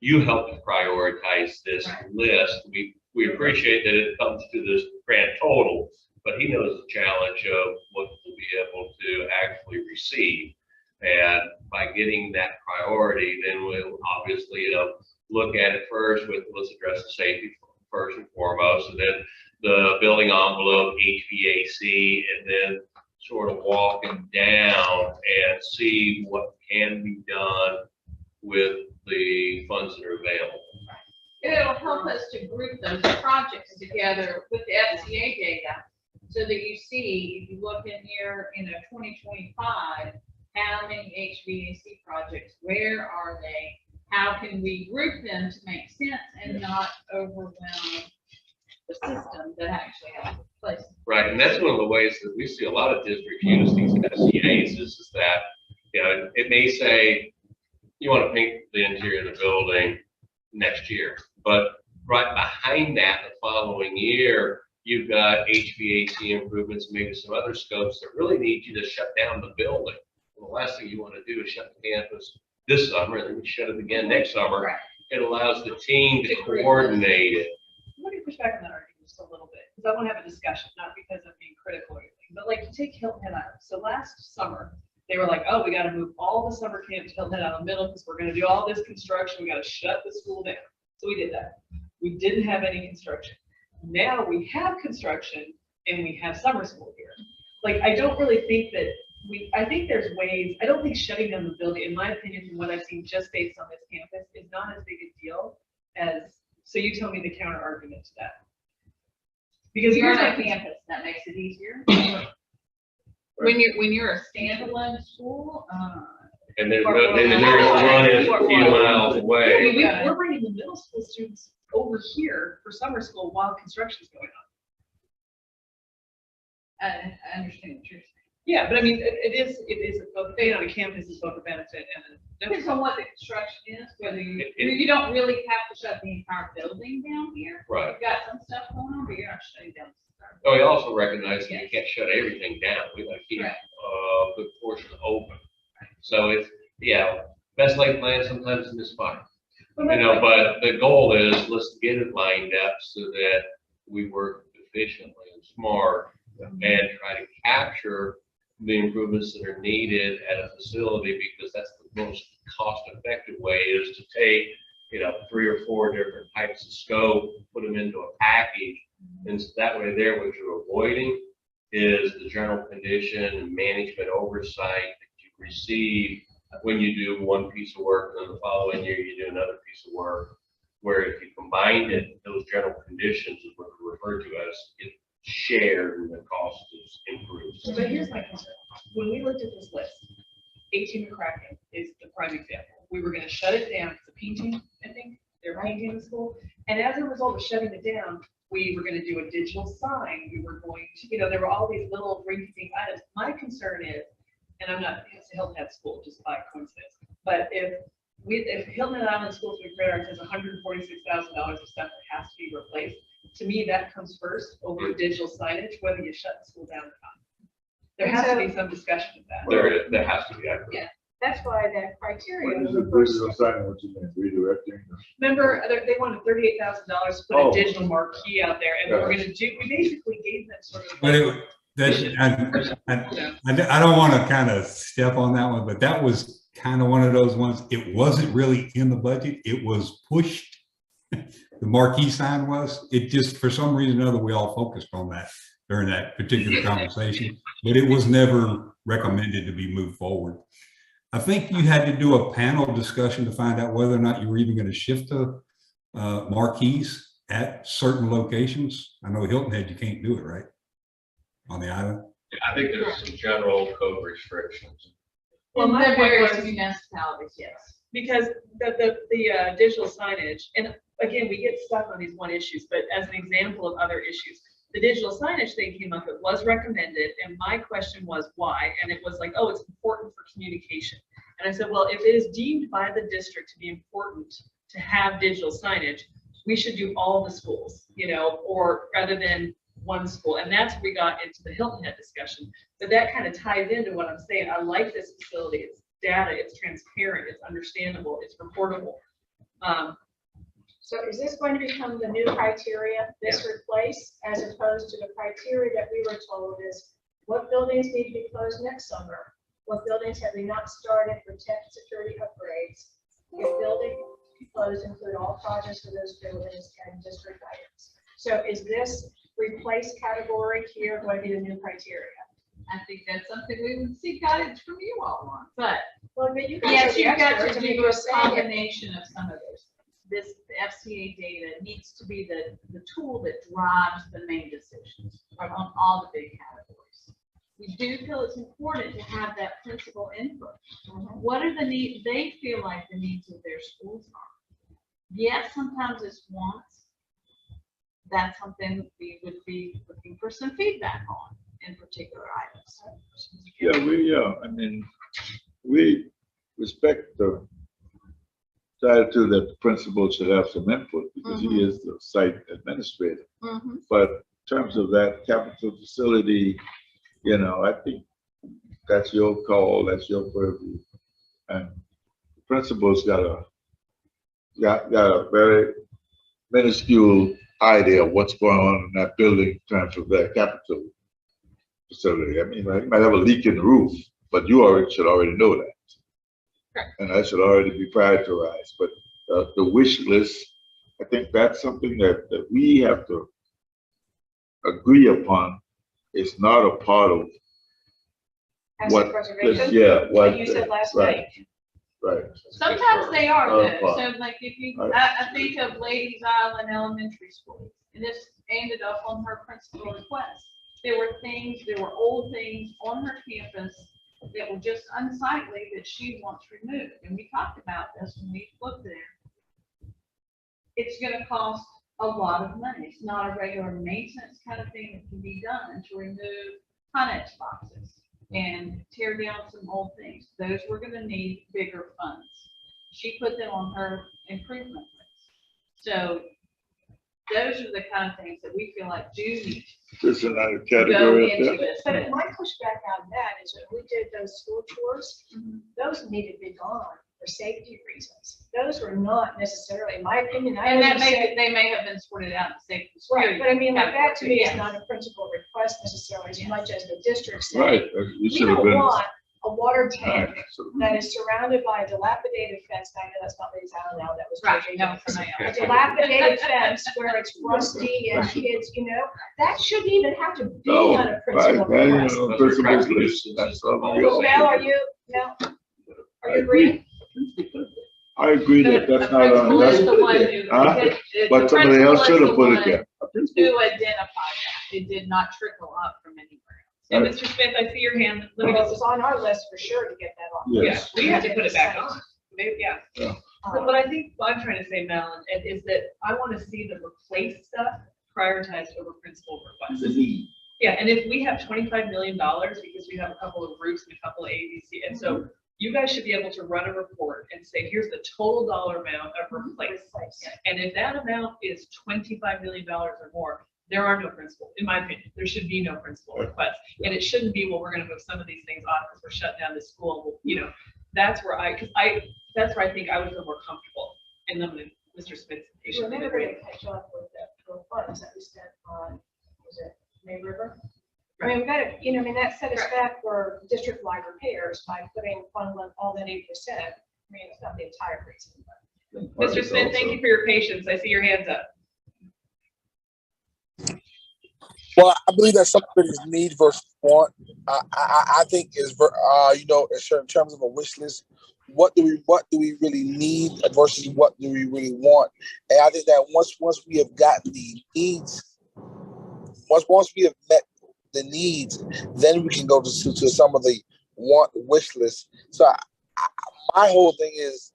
you helped prioritize this list. We appreciate that it comes to this grand total, but he knows the challenge of what we'll be able to actually receive. And by getting that priority, then we'll obviously, look at it first with, let's address the safety first and foremost, and then the building envelope, HVAC, and then sort of walk it down and see what can be done with the funds that are available. It'll help us to group those projects together with the FCA data, so that you see, if you look in here, 2025, how many HVAC projects, where are they? How can we group them to make sense and not overwhelm the system that actually has a place? Right, and that's one of the ways that we see a lot of districts use these SCA's is that, it may say, you want to paint the interior of the building next year, but right behind that, the following year, you've got HVAC improvements, maybe some other scopes that really need you to shut down the building. Well, the last thing you want to do is shut the campus this summer, and then you shut it again next summer. Right. It allows the team to coordinate it. Let me push back on that argument just a little bit, because I want to have a discussion, not because I'm being critical or anything, but like, you take Hilton Head Island. So last summer, they were like, oh, we got to move all the summer camp to Hilton Head Island Middle, because we're going to do all this construction. We got to shut the school down. So we did that. We didn't have any construction. Now we have construction and we have summer school here. Like, I don't really think that I think there's ways, I don't think shutting down the building, in my opinion, from what I've seen just based on this campus, is not as big a deal as, so you tell me the counter argument to that. Because You're here's on my a concern. campus, that makes it easier. When you're a standalone school, And there's no, then there's one is a few miles I away. mean, we're bringing the middle school students over here for summer school while construction's going on. I understand what you're saying. Yeah, but I mean, it is both, being on a campus is both a benefit and a. Depends on what the construction is, whether you, It- you don't really have to shut the entire building down here. Right. You've got some stuff going on, but you're not shutting down. the entire But we also recognize that you can't shut everything down. We gotta keep Right. a good portion open. So it's, best laid plan sometimes misfire. But the goal is, let's get it lined up so that we work efficiently and smart and try to capture the improvements that are needed at a facility, because that's the most cost-effective way, is to take, 3 or 4 different types of scope, put them into a package. And so that way there, what you're avoiding is the general condition and management oversight that you receive when you do one piece of work, and then the following year you do another piece of work. Where if you combined it, those general conditions is what we refer to as get shared and the cost is improved. So here's my concern. When we looked at this list, 18 McCracken is the prime example. We were gonna shut it down, it's a painting, I think, they're painting the school. And as a result of shutting it down, we were gonna do a digital sign, we were going to, there were all these little rinky-dink items. My concern is, and I'm not, it's a Hilton Head school, just by coincidence, but if Hilton Head Island Schools, we grant ours has $146,000 of stuff that has to be replaced, to me, that comes first over digital signage, whether you shut the school down or not. There has to be some discussion of that. There has to be. That's why that criteria. What is the digital sign, what you mean, redirecting? Remember, they wanted $38,000 to put Oh. a digital marquee out there, and we basically gave them sort of. But I don't want to kind of step on that one, but that was kind of one of those ones. It wasn't really in the budget. It was pushed. The marquee sign was. It just, for some reason or other, we all focused on that during that particular conversation, but it was never recommended to be moved forward. I think you had to do a panel discussion to find out whether or not you were even going to shift the marquees at certain locations. I know Hilton Head, you can't do it, right? On the island. I think there's some general code restrictions. Well, In my the point various was- municipalities, yes. Because the digital signage, and again, we get stuck on these one issues, but as an example of other issues, the digital signage they came up with was recommended, and my question was why? And it was like, oh, it's important for communication. And I said, well, if it is deemed by the district to be important to have digital signage, we should do all the schools, or rather than one school. And that's where we got into the Hilton Head discussion. But that kind of ties into what I'm saying. I like this facility. It's data, it's transparent, it's understandable, it's reportable. So is this going to become the new criteria, this replace, as opposed to the criteria that we were told is what buildings need to be closed next summer? What buildings have we not started for tech security upgrades? If building closed include all projects for those buildings and district items. So is this replace category here going to be the new criteria? I think that's something we would see guidance from you all on, but Well, but you guys are yes, the you've got experts. to I mean, do you're a saying it. combination of some of those. This FCA data needs to be the tool that drives the main decisions on all the big categories. We do feel it's important to have that principal input. What are the needs, they feel like the needs of their schools are. Yes, sometimes it's wants. That's something we would be looking for some feedback on in particular items. I mean, we respect the attitude that the principal should have some input because he is the site administrator. But in terms of that capital facility, I think that's your call, that's your purview. And the principal's got a very minuscule idea of what's going on in that building in terms of that capital facility. I mean, you might have a leak in the roof, but you should already know that. And that should already be prioritized. But the wish list, I think that's something that we have to agree upon. It's not a part of Asset what, preservation? What you said last night. Right. Sometimes they are Oh, though. fine. So like if you, Right. I think of Ladies Island Elementary School, and this ended up on her principal request. There were old things on her campus that were just unsightly that she wants removed. And we talked about this when we looked there. It's gonna cost a lot of money. It's not a regular maintenance kind of thing that can be done to remove Connex boxes and tear down some old things. Those were gonna need bigger funds. She put them on her improvement list. So those are the kind of things that we feel like do need Just another to go category up into there. this. But my pushback on that is when we did those school tours, those needed to be gone for safety reasons. Those were not necessarily, in my opinion, I And that understand. they may have been sorted out in safety. Right, but I mean, like that to me is Yes. not a principal request necessarily as much as the district Right, saying, you we should have don't been. want a water tank Right, so- that is surrounded by a dilapidated fence. I know that's not Ladies Island now, that was. Right, JJ. no, for my A dilapidated fence where it's rusty and kids, that shouldn't even have to be No, on a right, principal that ain't request. on principal's list. That's something else. Mel, are you agreeing? I agree that that's not The principal is the on, one that's, who. Huh? the but somebody principal else is should the have put one it there. A principal- Who identified that. It did not trickle up from anywhere else. And Mr. Smith, I see your hand. Let me Well, it just, was on our list for sure to get that on. yeah, Yes. we have to put it back on. Maybe, yeah. Um, But I think what I'm trying to say, Mel, is that I want to see the replace stuff prioritized over principal requests. Yeah, and if we have $25 million because we have a couple of roofs and a couple of ABC, and so you guys should be able to run a report and say, here's the total dollar amount of replace. And if that amount is $25 million or more, there are no principal, in my opinion. There should be no principal requests. And it shouldn't be, well, we're going to move some of these things off because we're shutting down this school. That's where that's where I think I would feel more comfortable. And then Mr. Smith's We're patient. never going to catch up with the funds that we spent on, was it May River? I mean, we got to, that set us back for district-wide repairs by putting all that 8%. I mean, it's not the entire reason. But. Mr. Smith, thank you for your patience. I see your hands up. Well, I believe that some of it is need versus want. I think is, in terms of a wish list, what do we really need versus what do we really want? And I think that once we have gotten the needs, once we have met the needs, then we can go to some of the want wish list. So my whole thing is,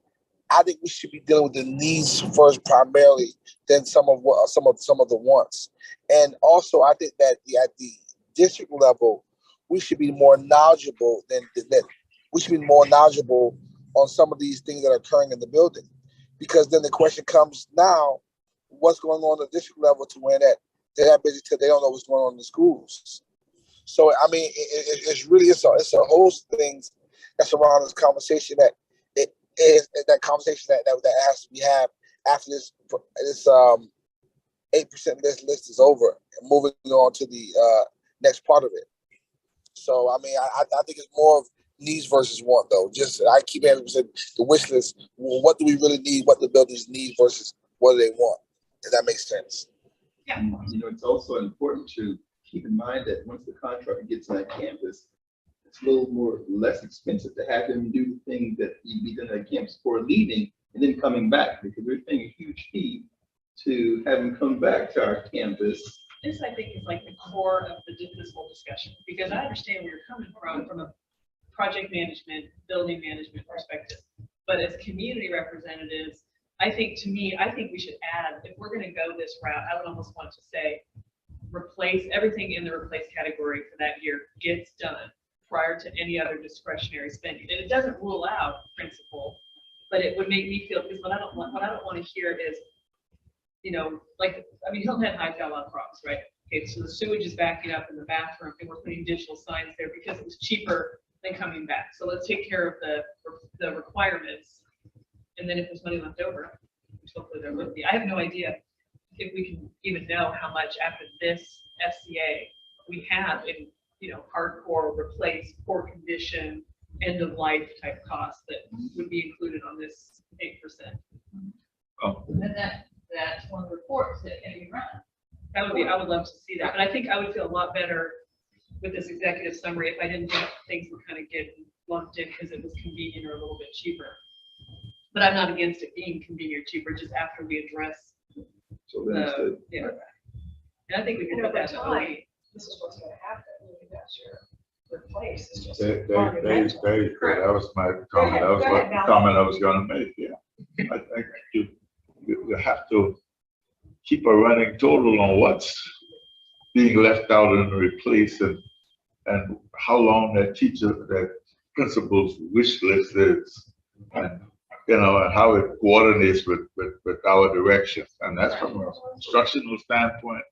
I think we should be dealing with the needs first primarily, then some of the wants. And also, I think that at the district level, we should be more knowledgeable on some of these things that are occurring in the building, because then the question comes now: what's going on at the district level to win that they're that busy till they don't know what's going on in the schools? So I mean, it's a whole things that's around this conversation that has to be had, after this 8% list is over and moving on to the next part of it. So I mean, I think it's more of needs versus want, though. Just I keep having said the wish list. Well, what do we really need? What the buildings need versus what do they want? If that makes sense. Yeah. You know, it's also important to keep in mind that once the contractor gets on that campus, it's a little more less expensive to have them do the things that you'd be done at campus before leaving and then coming back, because we're paying a huge fee to have them come back to our campus. This, I think, is like the core of this whole discussion, because I understand where you're coming from a project management, building management perspective. But as community representatives, I think we should add, if we're gonna go this route, I would almost want to say, replace everything in the replace category for that year gets done prior to any other discretionary spending. And it doesn't rule out principal, but it would make me feel, because what I don't want to hear is, you know, like, I mean, Hilton Head High's got a lot of problems, right? Okay, so the sewage is backing up in the bathroom and we're putting digital signs there because it was cheaper than coming back. So let's take care of the requirements. And then if there's money left over, which hopefully there would be, I have no idea if we can even know how much after this FCA we have in, you know, hardcore, replace, poor condition, end of life type costs that would be included on this 8%. Oh. And that's one of the reports that can be run. That would be, I would love to see that, but I think I would feel a lot better with this executive summary if I didn't think things would kind of get lumped in because it was convenient or a little bit cheaper. But I'm not against it being convenient or cheaper, just after we address So then yeah. And I think we can put that in. This is what's gonna happen. That's your replace. It's just That monumental. was my comment. That was Go what ahead, the Val. comment I was gonna make, yeah. I think you have to keep a running total on what's being left out and replaced and how long that principal's wish list is. And, you know, and how it coordinates with our direction. And that's from an instructional standpoint.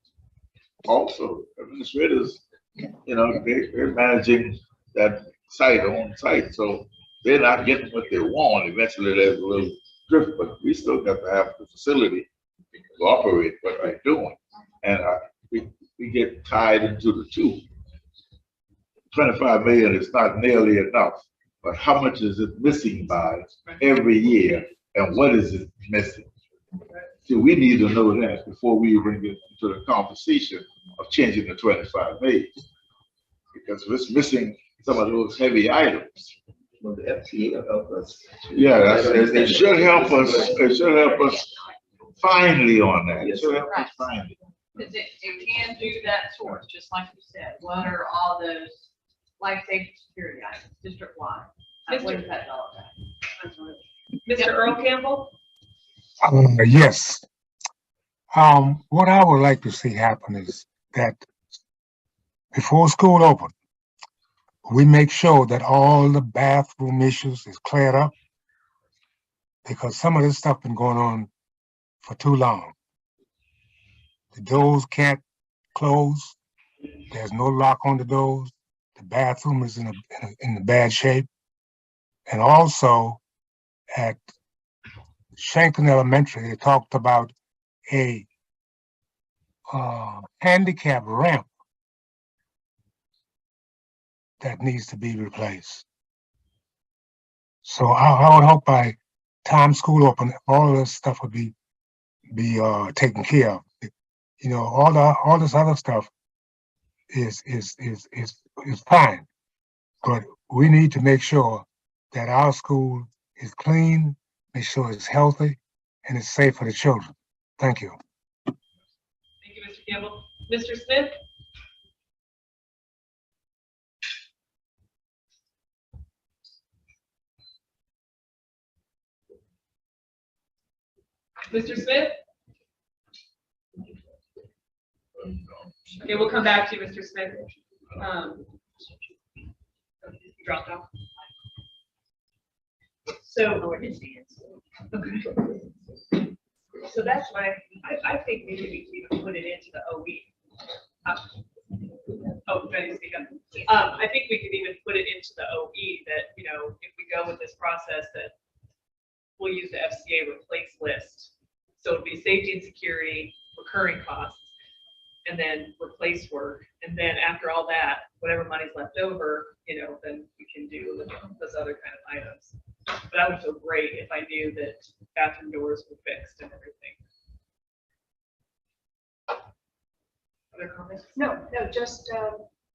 Also, administrators, you know, they're managing that site on site, so they're not getting what they want. Eventually, there's a little drift, but we still got to have the facility to operate what they're doing. And we get tied into the two. 25 million is not nearly enough, but how much is it missing by every year, and what is it missing? So we need to know that before we bring it into the conversation of changing the 25 million. Because it's missing some of those heavy items. Well, the FTA will help us. Yeah, it should help us. It should help us finally on that. It should help us finally. Because it can do that source, just like you said. What are all those life safety security items district-wide? What is that all about? Mr. Earl Campbell? Yes. What I would like to see happen is that before school open, we make sure that all the bathroom issues is cleared up, because some of this stuff been going on for too long. The doors can't close. There's no lock on the doors. The bathroom is in a bad shape. And also at Shanklin Elementary, they talked about a handicap ramp that needs to be replaced. So I would hope by time school open, all of this stuff would be taken care of. You know, all this other stuff is fine, but we need to make sure that our school is clean, make sure it's healthy, and it's safe for the children. Thank you. Thank you, Mr. Campbell. Mr. Smith? Mr. Smith? Okay, we'll come back to you, Mr. Smith. Dropped off. So, okay. So that's why I think maybe we can put it into the OE. Oh, can I speak up? I think we could even put it into the OE that, you know, if we go with this process that we'll use the FCA replace list So it'd be safety and security, recurring costs, and then replace work. And then after all that, whatever money's left over, then we can do those other kind of items. But I would feel great if I knew that bathroom doors were fixed and everything. Other comments? No, just,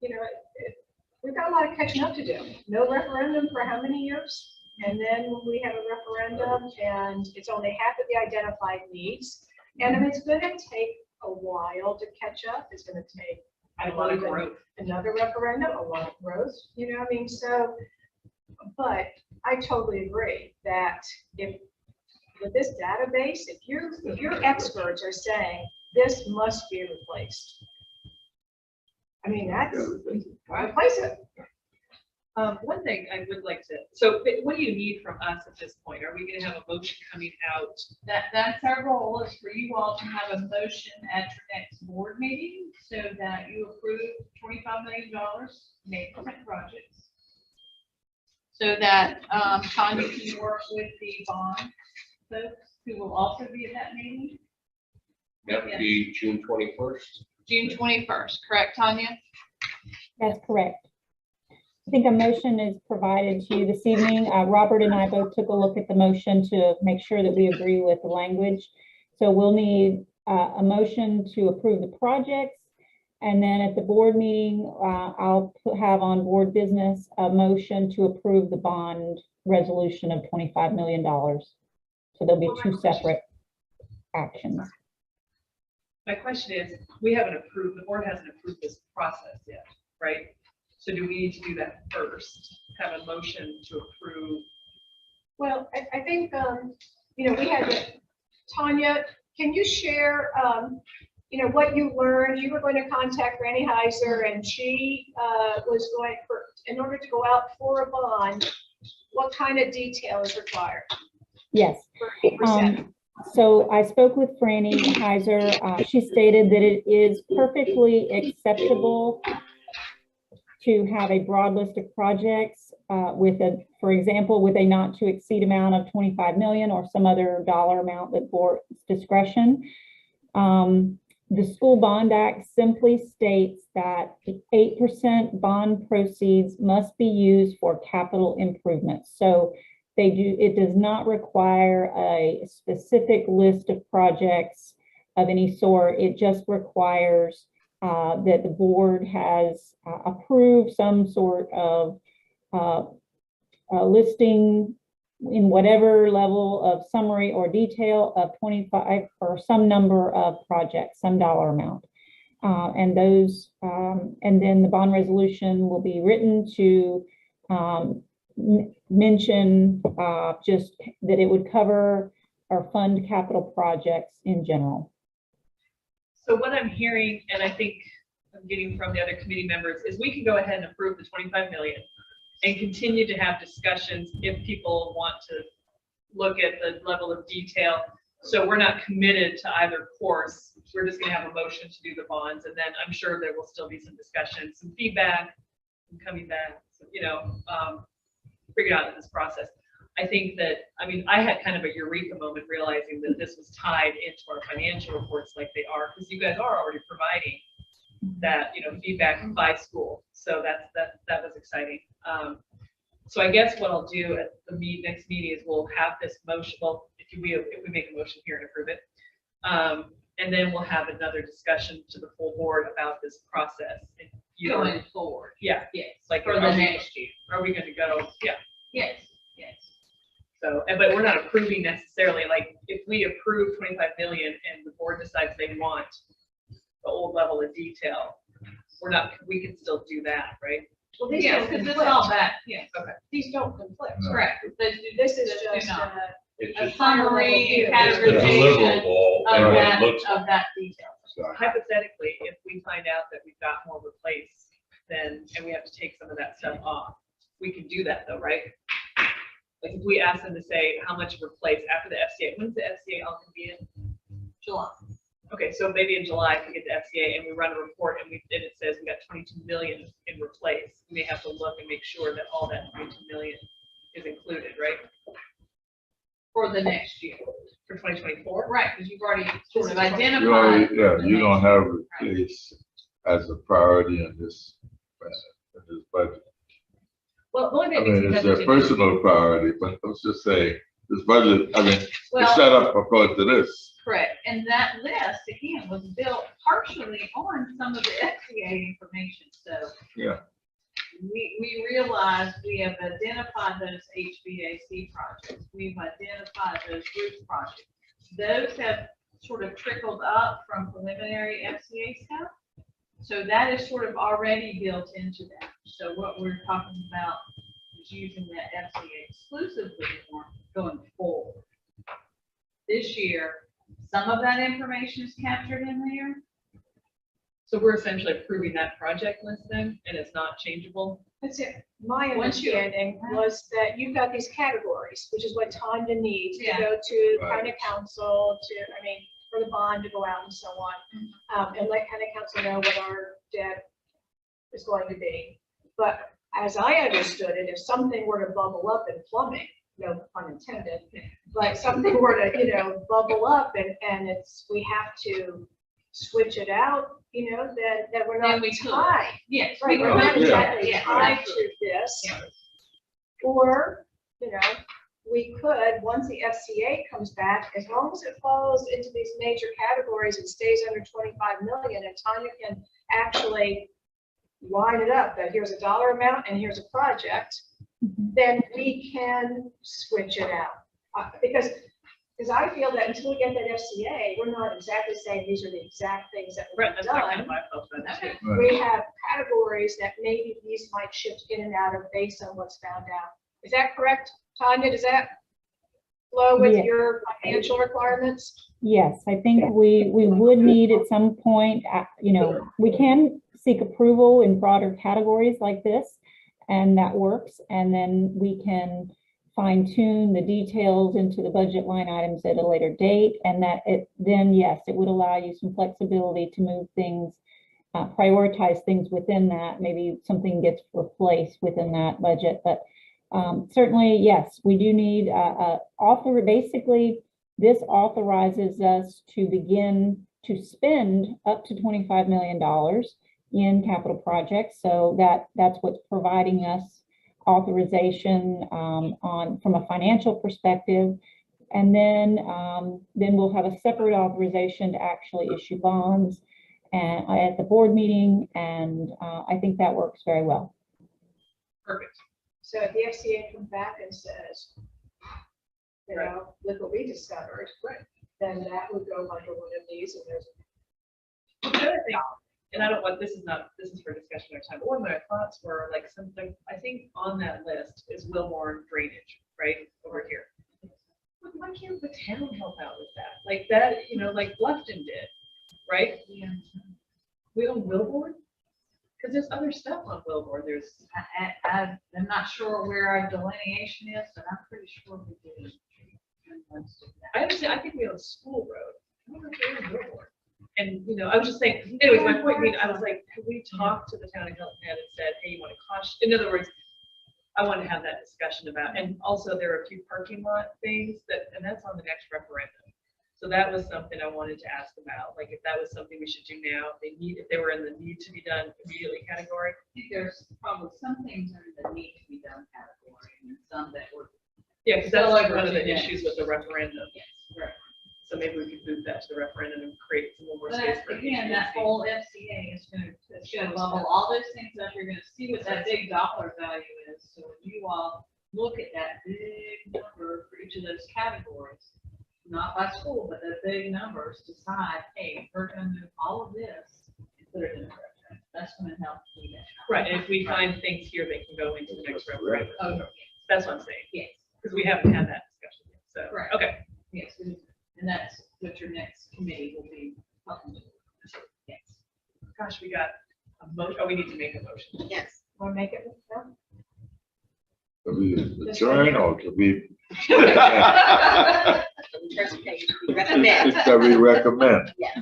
we've got a lot of catching up to do. No referendum for how many years? And then we have a referendum and it's only half of the identified needs. And I mean, it's gonna take a while to catch up. It's gonna take, I A lot of believe, growth. another referendum, a lot of growth, so, but I totally agree that if, with this database, if your experts are saying this must be replaced, I mean, that's, replace it. One thing I would like to, so what do you need from us at this point? Are we gonna have a motion coming out? That's our goal, is for you all to have a motion at your next board meeting so that you approve $25 million in 8% projects. So that Tanya can work with the bond folks who will also be at that meeting. That would be June 21st. June 21st, correct, Tanya? That's correct. I think a motion is provided to you this evening. Robert and I both took a look at the motion to make sure that we agree with the language. So we'll need a motion to approve the projects. And then at the board meeting, I'll have on board business a motion to approve the bond resolution of $25 million. So there'll be two separate actions. My question is, we haven't approved, the board hasn't approved this process yet, right? So do we need to do that first? Have a motion to approve? Well, I think, we had, Tanya, can you share, what you learned? You were going to contact Randy Heiser and she was going for, in order to go out for a bond, what kind of detail is required? Yes. For 8%? So I spoke with Franny Heiser. She stated that it is perfectly acceptable to have a broad list of projects with a, for example, with a not to exceed amount of 25 million or some other dollar amount at board's discretion. The School Bond Act simply states that 8% bond proceeds must be used for capital improvements. So it does not require a specific list of projects of any sort. It just requires that the board has approved some sort of listing in whatever level of summary or detail of 25 or some number of projects, some dollar amount. And then the bond resolution will be written to mention just that it would cover or fund capital projects in general. So what I'm hearing, and I think I'm getting from the other committee members, is we can go ahead and approve the 25 million and continue to have discussions if people want to look at the level of detail. So we're not committed to either course. We're just gonna have a motion to do the bonds, and then I'm sure there will still be some discussion, some feedback, some coming back, figure out this process. I think that, I had kind of a eureka moment realizing that this was tied into our financial reports like they are, because you guys are already providing that, feedback by school. So that was exciting. So I guess what I'll do at the next meeting is we'll have this motion, well, if we make a motion here and approve it. And then we'll have another discussion to the full board about this process. Going forward. Yeah. Yes, Like, for the next year. Are we gonna go? Yeah. Yes, yes. So, but we're not approving necessarily, like, if we approve 25 million and the board decides they want the old level of detail, we can still do that, right? Well, these Yes, don't because it's conflict. all that, yes. Okay. These don't conflict. Correct. This is do just, not. It's A just summary, a categorization deliverable, of and it that, looks of that detail. Hypothetically, if we find out that we've got more replaced, then, and we have to take some of that stuff off, we can do that though, right? Like if we ask them to say how much replace after the FCA, when's the FCA all gonna be in? July. Okay, so maybe in July, if we get the FCA and we run a report and it says we got 22 million in replace, we may have to look and make sure that all that 22 million is included, right? For the next year. For for 2024. Right, because you've already sort of identified. You already, yeah, the you don't next- have Right. replace as a priority in this budget. Well, the only I thing mean, it's their personal priority, but let's just say this budget, I mean, it's Well, set up according to this. correct, and that list, again, was built partially on some of the FCA information, so. Yeah. We realize we have identified those HVAC projects, we've identified those roof projects. Those have sort of trickled up from preliminary FCA stuff. So that is sort of already built into that. So what we're talking about is using that FCA exclusively for going forward. This year, some of that information is captured in there. So we're essentially approving that project list then, and it's not changeable? That's it. My Once you- understanding was that you've got these categories, which is what Tanya needs to Yeah. go to Right. county council for the bond to go out and so on. And let county council know what our debt is going to be. But as I understood it, if something were to bubble up in plumbing, no pun intended, but something were to, bubble up and we have to switch it out, that we're Then not we could. tied. Yes. Right, we're could. not Yeah. exactly Yeah. tied to this. Yeah. Or, we could, once the FCA comes back, as long as it falls into these major categories and stays under 25 million, and Tanya can actually line it up, that here's a dollar amount and here's a project, then we can switch it out. Because I feel that until we get that FCA, we're not exactly saying these are the exact things that will Right, be that's kind done. of my felt about it too. Right. We have categories that maybe these might shift in and out of based on what's found out. Is that correct, Tanya? Does that flow with Yeah. your financial requirements? Yes, I think we would need at some point, we can seek approval in broader categories like this, and that works. And then we can fine tune the details into the budget line items at a later date. And then yes, it would allow you some flexibility to move things, prioritize things within that. Maybe something gets replaced within that budget, but certainly, yes, we do need basically, this authorizes us to begin to spend up to $25 million in capital projects. So that's what's providing us authorization from a financial perspective. And then we'll have a separate authorization to actually issue bonds at the board meeting. And I think that works very well. Perfect. So if the FCA comes back and says, look what we discovered, then that would go under one of these, and there's The other thing, and I don't want, this is for discussion or time, but one of my thoughts were like something, I think on that list is Wilmore drainage, right, over here. Why can't the town help out with that? Like that, like Bluffton did, right? We own Wilmore? Because there's other stuff on Wilmore, I'm not sure where our delineation is, but I'm pretty sure we do. I understand, I think we own School Road. I don't know if we own Wilmore. And, I was just saying, anyways, my point being, I was like, have we talked to the town of Hilton Head and said, hey, you want to cost, in other words, I want to have that discussion about, and also there are a few parking lot things and that's on the next referendum. So that was something I wanted to ask about, like if that was something we should do now, if they were in the need to be done immediately category. I think there's probably some things under the need to be done category and some that were. Yeah, because that's like one of the Yeah. issues with the referendum. Yes, right. So maybe we could move that to the referendum and create some more But space for. again, that HVAC. whole FCA is gonna bubble all those things up. You're gonna see what that big dollar value is. So when you all look at that big number for each of those categories, not by school, but the big numbers, decide, hey, we're gonna move all of this and put it in the referendum. That's gonna help do that. Right, and if we find things here, they can go into the next referendum. Oh, That's what I'm saying, yes, because we haven't had that discussion yet, so. Correct. Okay, yes, and that's what your next committee will be talking to. Yes. gosh, we got a motion, we need to make a motion. Yes. Want to make it? No? To be adjourn or to be? First page, we recommend. That we recommend. Yes.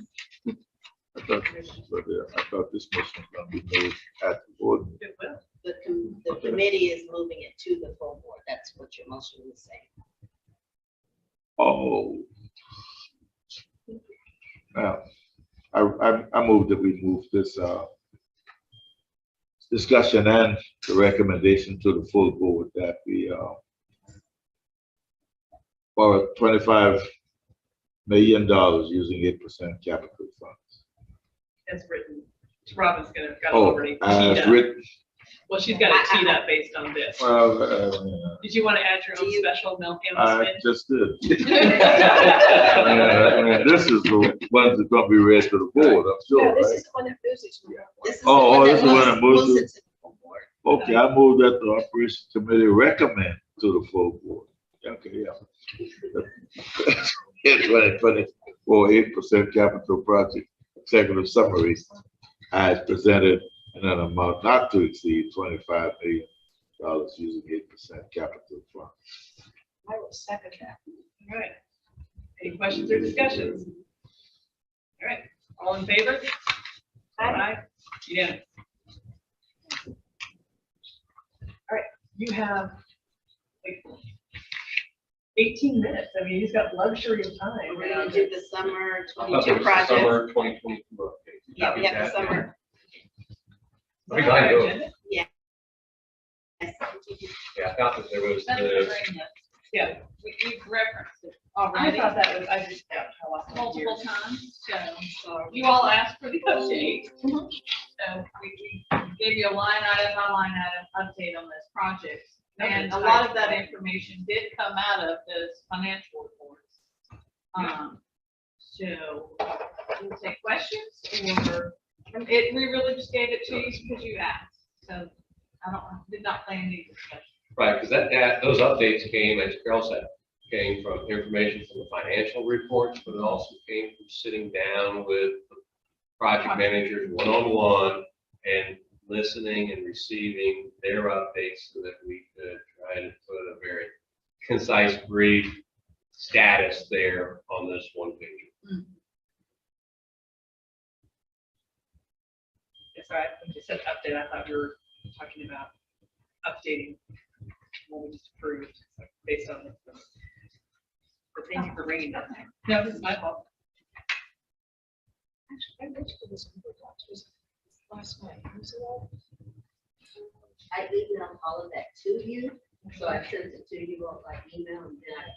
I thought this motion was gonna be made at the board. It will. The committee is moving it to the full board. That's what your motion is saying. Oh, Now, I move that we move this, discussion and the recommendation to the full board that we, borrow $25 million using 8% capital funds. As written. Robin's got it Oh, already as teed up. written, Well, she's got it teed up based on this. well, Did you want to add your own special milk I spin? just did. I mean, this is the ones that's gonna be read to the board, I'm No, sure, this right? is the one that moves it to the. This is the Oh, one this is the one that moves moves it? it to the full board. Okay, I move that the operation committee recommend to the full board. Okay, yeah. It's 2020 for 8% capital project executive summaries as presented in an amount not to exceed $25 million using 8% capital funds. I will second that. All right. Any questions or discussions? All right, all in favor? Aye. Yeah. All right, you have like 18 minutes. I mean, he's got luxury of time. We're gonna do the summer I thought 22 there was the project. Summer 2022 update. Yeah, we Copy have the that. summer. I think I do. Yes. Yeah, I thought that there was That's the the, brain list. Yeah. We've referenced it I already thought that was, I just, how often multiple times, so you all asked for the update. So we gave you a line item by line item update on this project. And a lot of that information did come out of those financial reports. So we'll take questions or, we really just gave it to you because you asked. So did not plan any discussion. right, because those updates came, as Carol said, came from information from the financial reports, but it also came from sitting down with the project managers one-on-one and listening and receiving their updates so that we could try to put a very concise, brief status there on this one page. Sorry, when you said update, I thought you were talking about updating what we just approved based on this. But thank you for bringing that. No, this is my fault. Actually, I wrote for this Google Docs, was last night. Was it all? I emailed all of that to you, so I sent it to you on by email and then I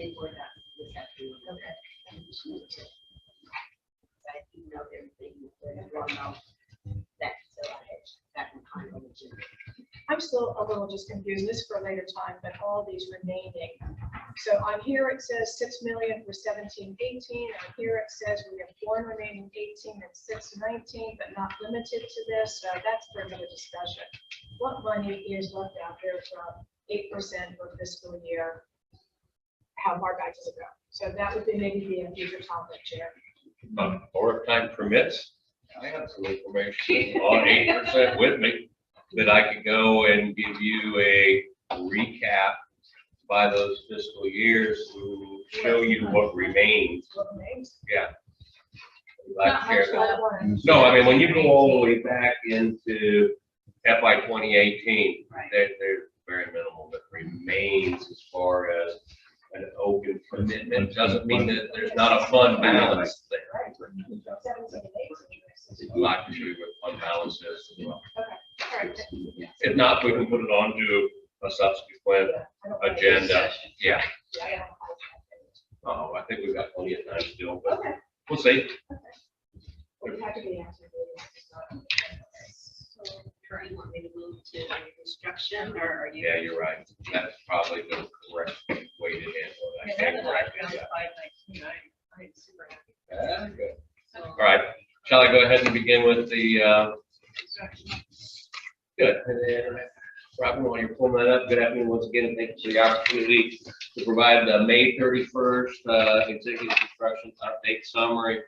did work out this afternoon. Okay. I emailed everything wrong off that, so I had gotten kind of legit. I'm still a little just confused, this for a later time, but all these remaining. So on here it says 6 million for 17-18, and here it says we have one remaining 18 and 6-19, but not limited to this, so that's for another discussion. What money is left out there from 8% for fiscal year? How far back does it go? So that would be maybe a future topic, Chair. Or if time permits, I have some information on 8% with me that I could go and give you a recap by those fiscal years to show you what remains. What remains? Yeah. I'd like to share that. One. No, I mean, when you go all the way back into FY 2018, there's very minimal that remains as far as an open commitment. Doesn't mean that there's not a fund balance there. 17 and 18. I'd like to show you what fund balance is as well. All right. If not, we can put it onto a subsequent agenda. Yeah. Oh, I think we've got plenty of time still, but Okay. we'll see. It had to be answered. So, you want me to move to construction or are you? Yeah, you're right. That's probably the correct way to handle it. I can't correct it yet. I'm super happy. Yeah, good. All right, shall I go ahead and begin with the, good. And then, Robin, while you're pulling that up, good afternoon once again, and thank you for the opportunity to provide the May 31st executive construction update summary.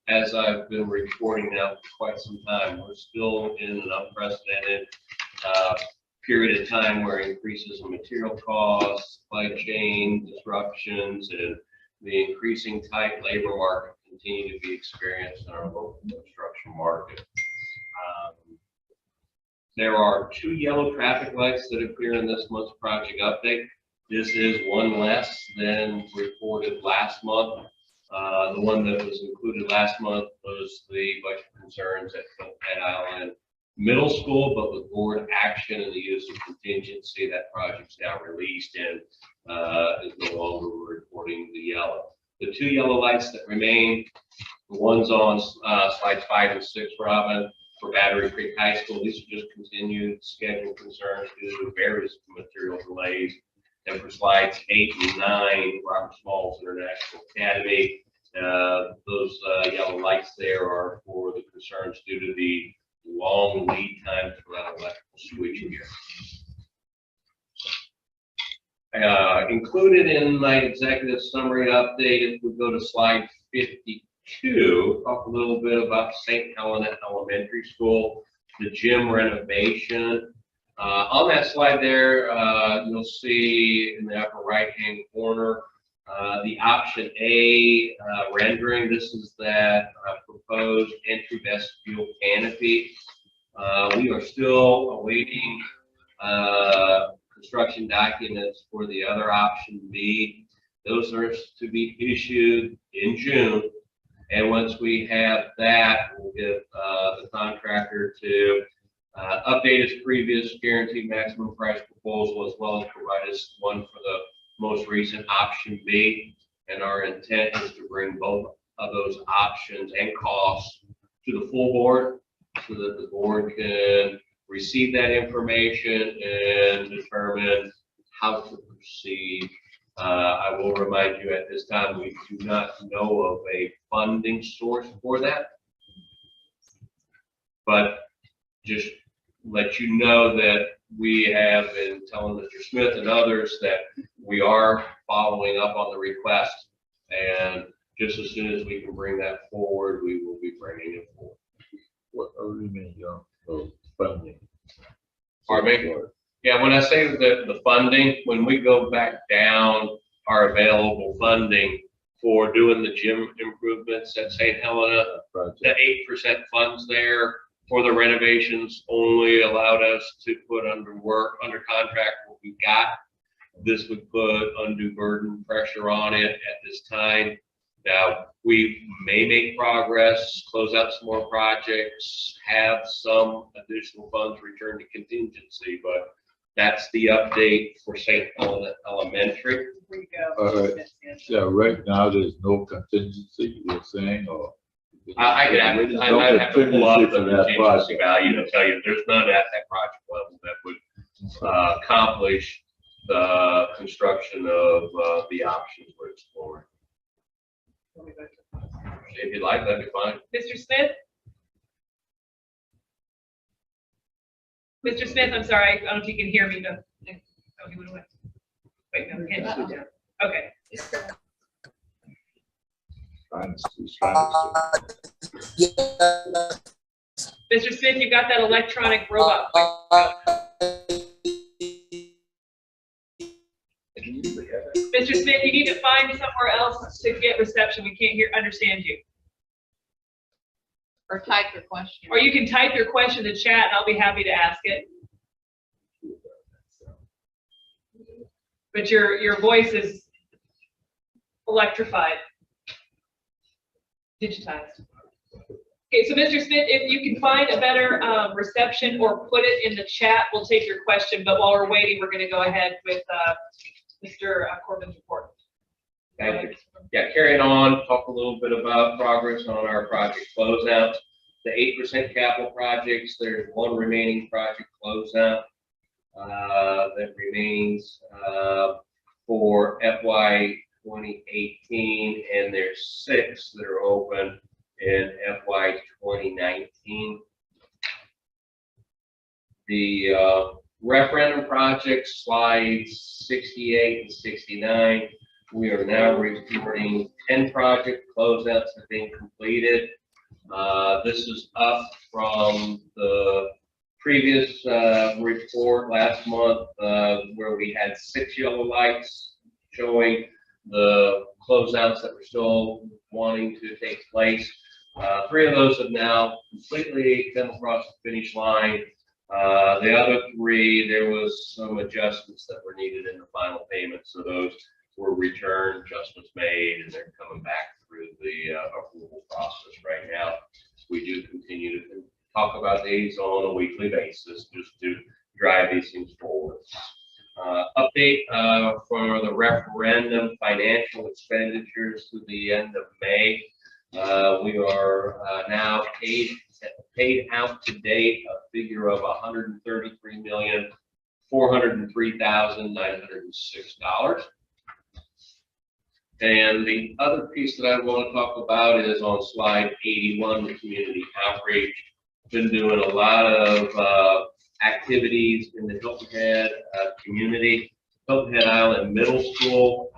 As I've been reporting now for quite some time, we're still in an unprecedented period of time where increases in material costs, supply chain disruptions, and the increasing tight labor market continue to be experienced in our local construction market. There are 2 yellow traffic lights that appear in this month's project update. This is one less than reported last month. The one that was included last month was the budget concerns at Hilton Island Middle School, but with board action and the use of contingency, that project's now released and is no longer reporting the yellow. The two yellow lights that remain, the ones on slides 5 and 6, Robin, for Battery Creek High School, these are just continued schedule concerns due to various material delays. And for slides 8 and 9, Robert Smalls International Academy, those yellow lights there are for the concerns due to the long lead time for that electrical switch here. Included in my executive summary update, if we go to slide 52, talk a little bit about St. Helena Elementary School, the gym renovation. On that slide there, you'll see in the upper right-hand corner the option A rendering. This is that proposed entry vestibule canopy. We are still awaiting construction documents for the other option B. Those are to be issued in June. And once we have that, we'll get the contractor to update his previous guaranteed maximum price proposal, as well as provide us one for the most recent option B. And our intent is to bring both of those options and costs to the full board so that the board can receive that information and determine how to proceed. I will remind you at this time, we do not know of a funding source for that. But just let you know that we have been telling Mr. Smith and others that we are following up on the request. And just as soon as we can bring that forward, we will be bringing it forward. What do you mean, funding? Pardon me? Yeah, when I say the funding, when we go back down our available funding for doing the gym improvements at St. Helena, the 8% funds there for the renovations only allowed us to put under contract what we got. This would put undue burden pressure on it at this time. Now, we may make progress, close out some more projects, have some additional funds returned to contingency, but that's the update for St. Helena Elementary. Where you go. Yeah, right now, there's no contingency, you're saying, or? I could have, I'd have to pull up the contingency value to tell you there's none at that project level that would accomplish the construction of the options we're exploring. If you'd like, that'd be fine. Mr. Smith? Mr. Smith, I'm sorry, I don't know if you can hear me, but, oh, he went away. Wait, no, he can't. Okay. Mr. Smith, you got that electronic robot. Mr. Smith, you need to find somewhere else to get reception. We can't understand you. Or type your question. Or you can type your question in the chat and I'll be happy to ask it. But your voice is electrified. Digitized. Okay, so Mr. Smith, if you can find a better reception or put it in the chat, we'll take your question. But while we're waiting, we're going to go ahead with Mr. Corbin's report. Thank you. Yeah, carrying on, talk a little bit about progress on our project closeouts. The 8% capital projects, there's one remaining project closeout that remains for FY 2018, and there's 6 that are open in FY 2019. The referendum projects, slides 68 and 69, we are now reporting 10 project closeouts have been completed. This is up from the previous report last month where we had 6 yellow lights showing the closeouts that were still wanting to take place. 3 of those have now completely come across the finish line. The other 3, there was some adjustments that were needed in the final payment, so those were returned, adjustments made, and they're coming back through the approval process right now. We do continue to talk about these on a weekly basis just to drive these things forward. Update for the referendum financial expenditures through the end of May. We are now paid out to date a figure of $133,403,906. And the other piece that I want to talk about is on slide 81, the community outreach. Been doing a lot of activities in the Hilton Head community. Hilton Head Island Middle School,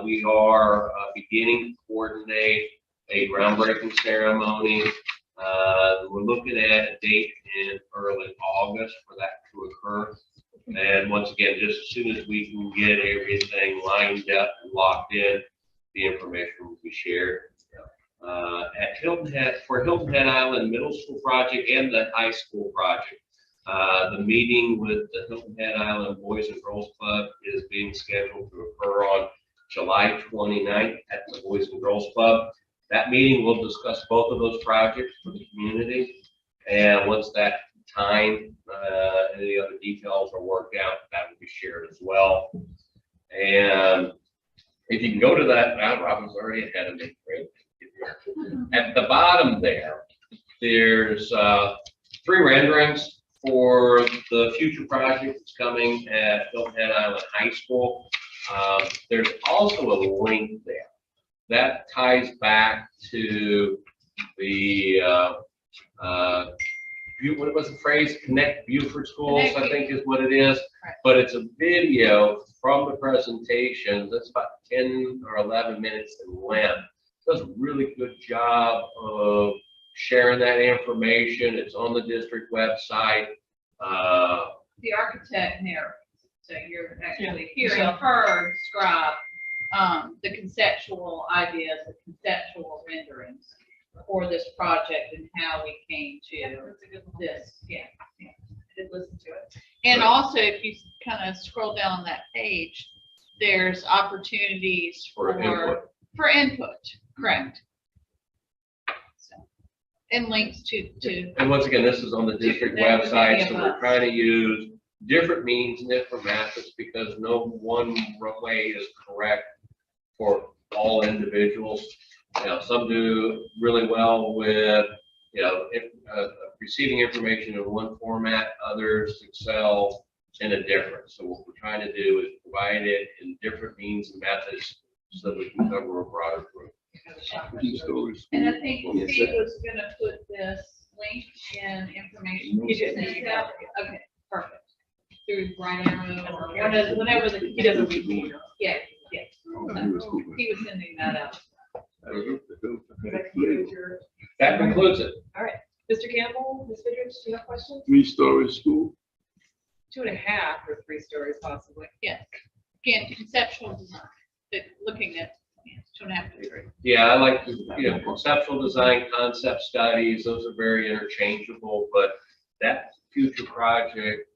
we are beginning to coordinate a groundbreaking ceremony. We're looking at a date in early August for that to occur. And once again, just as soon as we can get everything lined up and locked in, the information will be shared. At Hilton Head, for Hilton Head Island Middle School project and the high school project, the meeting with the Hilton Head Island Boys and Girls Club is being scheduled to occur on July 29th at the Boys and Girls Club. That meeting will discuss both of those projects for the community. And once that time, any other details are worked out, that will be shared as well. And if you can go to that, now Robin's already ahead of me. Great. At the bottom there, there's 3 renderings for the future project that's coming at Hilton Head Island High School. There's also a link there that ties back to the what was the phrase? Connect Beaufort Schools, I think is what it is. Right. But it's a video from the presentation that's about 10 or 11 minutes in length. Does a really good job of sharing that information. It's on the district website. The architect narrates, so you're actually hearing her describe the conceptual ideas, the conceptual renderings for this project and how we came to this. Yeah, I did listen to it. And also, if you kind of scroll down on that page, there's opportunities for input. Correct. So, and links to. And once again, this is on the district website, so we're trying to use different means and different methods because no one way is correct for all individuals. You know, some do really well with, receiving information in one format, others excel in a different. So what we're trying to do is provide it in different means and methods so that we can cover a broader group. And I think Steve was gonna put this link in information. You just sent out. Okay, perfect. Through Brian Arrow or whenever he doesn't read me. Yeah, yeah. He was sending that out. That concludes it. All right, Mr. Campbell, Ms. Vidrich, do you have questions? 3-story school. 2.5 or 3 stories possibly. Yes. Again, conceptual design, looking at 2.5 to 3. Yeah, I like, conceptual design, concept studies, those are very interchangeable, but that future project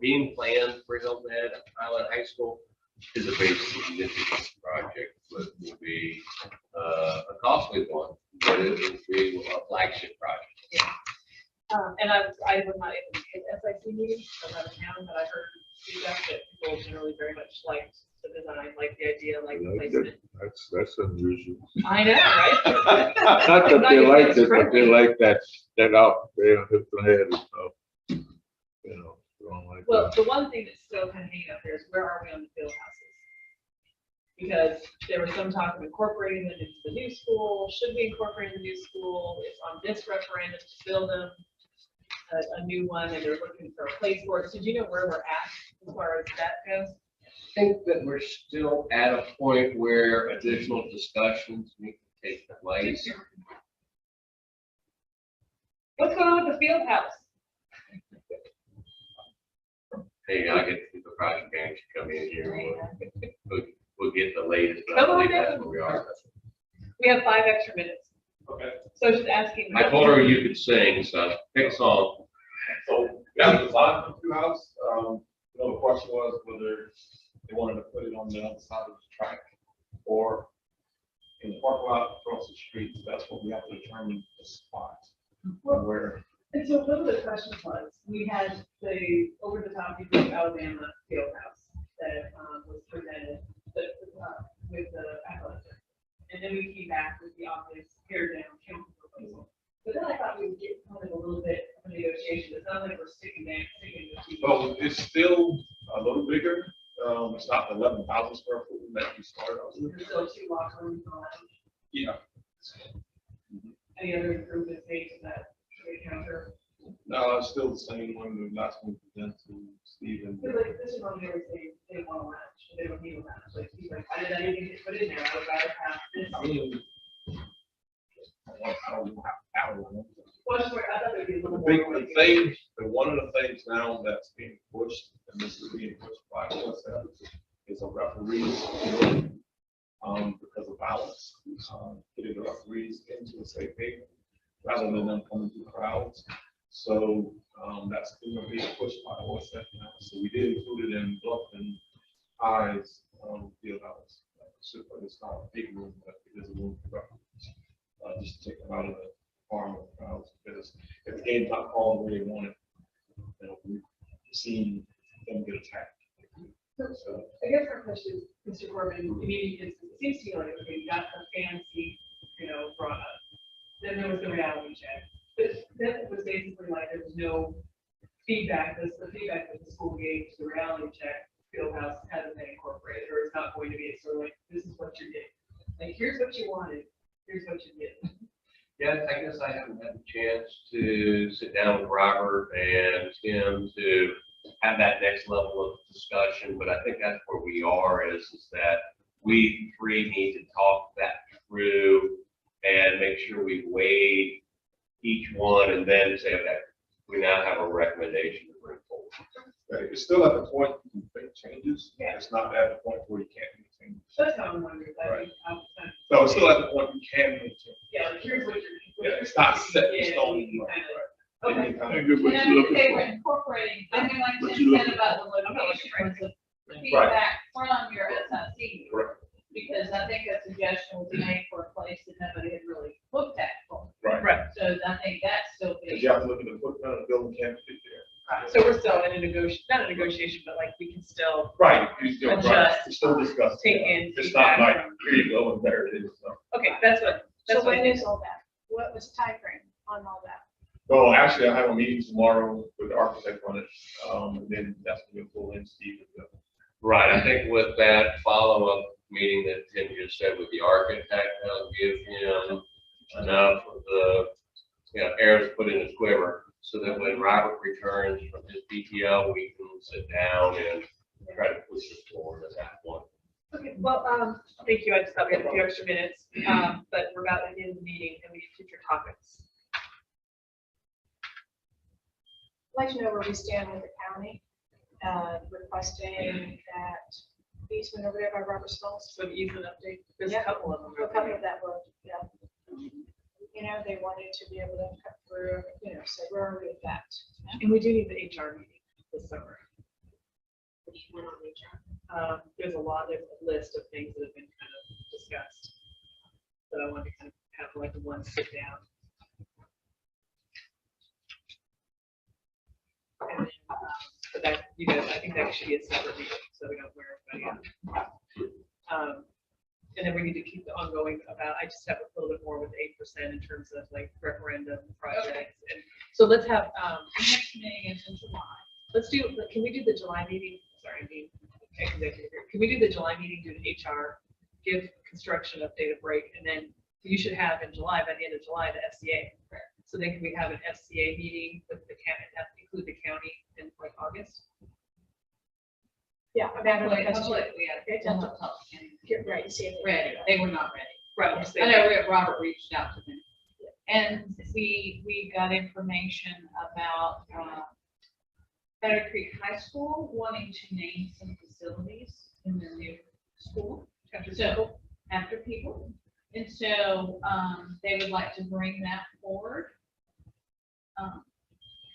being planned for Hilton Head Island High School is a very significant project, but will be a costly one, but it will be a flagship project. And I was not able to get SIC meetings, I'm out of town, but I heard feedback that people generally very much liked the design, like the idea, like the placement. That's unusual. I know, right? Not that they like it, but they like that out there, Hilton Head and stuff. Like Well, that. the one thing that's still kind of hanging up there is where are we on the field houses? Because there was some talk of incorporating them into the new school. Should we incorporate the new school? It's on this referendum to build them a new one, and they're looking for a place for it. So do you know where we're at as far as that goes? I think that we're still at a point where additional discussions need to take place. What's going on with the field house? Hey, I get the project manager to come in here. We'll get the latest. But I Come on believe that's down. where we are. We have 5 extra minutes. Okay. So just asking. I told her you could sing, so pick a song. So that was a lot of the house. The question was whether they wanted to put it on the other side of the track or in the parking lot across the street. So that's what we have to determine the spot. Where, And so one of the questions was, we had the over the top Beaufort, Alabama field house that was presented with the athletic. And then we came back with the obvious tear down county proposal. But then I thought we would get kind of a little bit of a negotiation. It sounds like we're sticking with you. well, it's still a little bigger. It's not 11,000 square foot that we started out with. There's still 2 locker rooms on it. Yeah. Any other improvements made to that counter? No, it's still the same one. The last one we presented to Stephen. But like, this is one they were saying, they want a lounge, they don't need a lounge. Like, he's like, I didn't even get put in there. I would rather have this. I mean, I don't know how. Well, I just wonder, I thought there'd be a little The more. big thing, one of the things now that's being pushed, and this is being pushed by us, is a referees, because of violence, getting the referees into a safe haven rather than them coming through crowds. So that's being pushed by OSF now. So we did include it in Bluffton High's field house. It's not a big room, but it is a room for referees. Just to take them out of the farm of crowds, because if the game's not called the way they want it, we've seen them get attacked. So, I guess our question, Mr. Corbin, I mean, it seems to me like, okay, you got the fancy, brought up. Then there was the reality check. But then it was basically like there was no feedback. The feedback that the school gave to the reality check, field house hasn't been incorporated, or it's not going to be. It's sort of like, this is what you did. Like, here's what you wanted. Here's what you did. Yeah, I guess I haven't had a chance to sit down with Robert and Tim to have that next level of discussion, but I think that's where we are is that we three need to talk that through and make sure we weigh each one and then say, okay, we now have a recommendation to bring forward. right, it's still at the point you can make changes. Yeah. It's not at the point where you can't make changes. That's how I'm wondering. Right. How, No, it's still at the point you can make changes. yeah, like, here's what you're. Yeah, it's not set in Yeah, stone. you Right, kind of- right. Okay. You can kind I of- get what And I you're think looking they were for. incorporating, I mean, like What Tim you said looking about the location, was the feedback from your SIC. Correct. Because I think a suggestion was made for a place that nobody had really looked at before. Right. Right. So I think that's still Because big. you have to look at the footprint of the building, can't fit there. So we're still in a negotiation, not a negotiation, but like we can still Right, you still, right, Adjust, you still discuss. take in It's not feedback like, from- here you go, and there it is, so. Okay, that's what. So That's what when I is think. all that? What was the timeframe on all that? Well, actually, I have a meeting tomorrow with the architect on it, and then that's going to pull in Steve. Right, I think with that follow-up meeting that Tim just said with the architect, that'll give him enough of the, arrows to put in his quiver, so that when Robert returns from his PTO, we can sit down and try to push this forward at that point. Okay, well, thank you. I just thought we had a few extra minutes, but we're about at the end of the meeting and we need future topics. I'd like to know where we stand with the county, requesting that easement over there by Robert Smalls. So the easement update, there's a Yeah. couple of them. A couple of that road, yeah. They wanted to be able to cut through, so where are we with that? And we do need the HR meeting this summer. Which one on HR? There's a list of things that have been kind of discussed. But I wanted to kind of have like one sit down. And then, but that, I think that should be a separate meeting, so we don't wear everybody out. And then we need to keep the ongoing about, I just have a little bit more with 8% in terms of like referendum projects. And so let's have, The next meeting is in July. can we do the July meeting? Sorry, I mean, executive here. Can we do the July meeting, do the HR, give construction update a break, and then you should have in July, by the end of July, the FCA. So then can we have an FCA meeting with the county, include the county in like August? Yeah, I mean, I don't know if that's Public, we had Okay, a that's- public and Get ready, see if ready, they were not ready. Right. I'm just I saying. know Robert reached out to them. And we got information about, Better Creek High School wanting to name some facilities in their new school. So, after people. And so, they would like to bring that forward,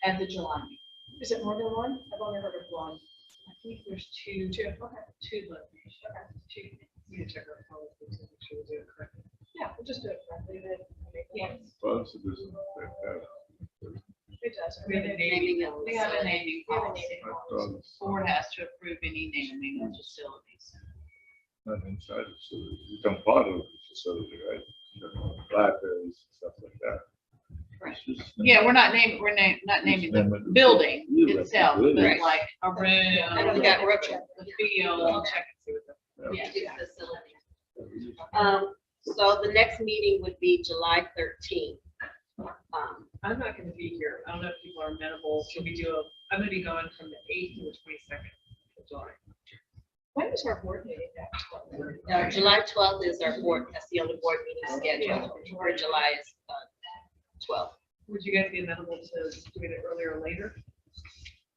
at the July meeting. Is it more than one? I've only heard of one. I think there's two locations. Okay. Two. You can check our policies and make sure we do it correctly. doesn't affect that. It does. We have a naming, we have a naming We have a policy. naming I policy. thought it's Board has to approve any naming of facilities. not inside the facility, you become part of the facility, right? You know, libraries and stuff like that. Right. It's just- Yeah, we're not not naming the Name it. building Yeah, itself, right. but like a room, And we got Richard. the field, I'll check and see what Yeah, do facility. So the next meeting would be July 13th. I'm not gonna be here. I don't know if people are amenable. Should we do I'm gonna be gone from the 8th to the 22nd of July. When is our board meeting next? July 12th is our board, that's the only board meeting scheduled for July is 12th. Would you guys be amenable to doing it earlier or later?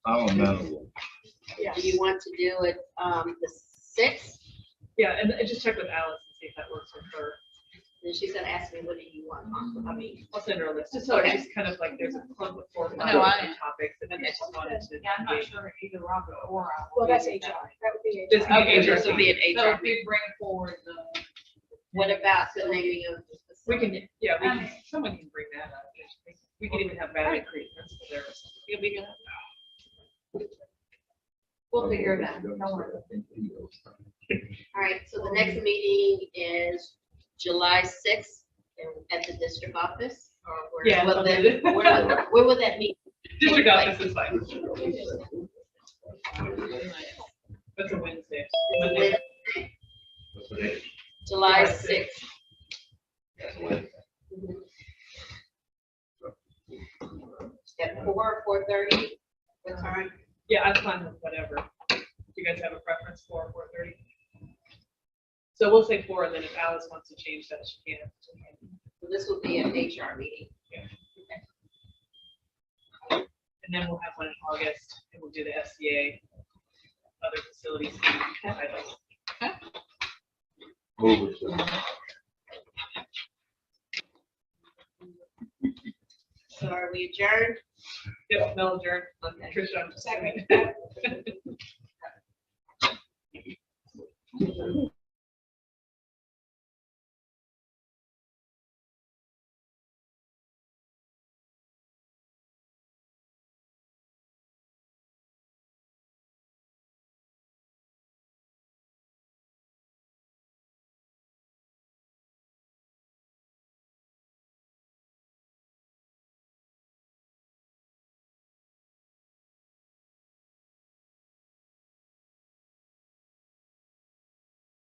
I'm amenable. Yes. Do you want to do it the 6th? Yeah, and just check with Alice and see if that works with her. And she's gonna ask me, what do you want? I mean, I'll send her a list, just so Okay. it's just kind of like there's a clump of 4 or 5 No, I- different topics, and then they just wanted to. Yeah, I'm not sure either Robert or I. will Well, that's be HR. there. That would be This HR. Okay, This will be an So HR. if we bring forward the. what about the naming of the We facility? can, yeah, we can, someone can bring that up. We can even have Valley Creek principal there. or something. You'll be good. We'll figure it out. Don't worry. All right, so the next meeting is July 6th at the district office, or where? Yeah, will that- okay. where will that meet? District office is fine. That's a Wednesday. July 6th. At 4, 4:30, what time? Yeah, I'm fine with whatever. Do you guys have a preference for 4:30? So we'll say 4, and then if Alice wants to change that, she can. So this will be an HR meeting. And then we'll have one in August, and we'll do the FCA, other facilities. items. Move it. So are we adjourned? Yep, no adjourn. Okay. Tricia, I'm just saying.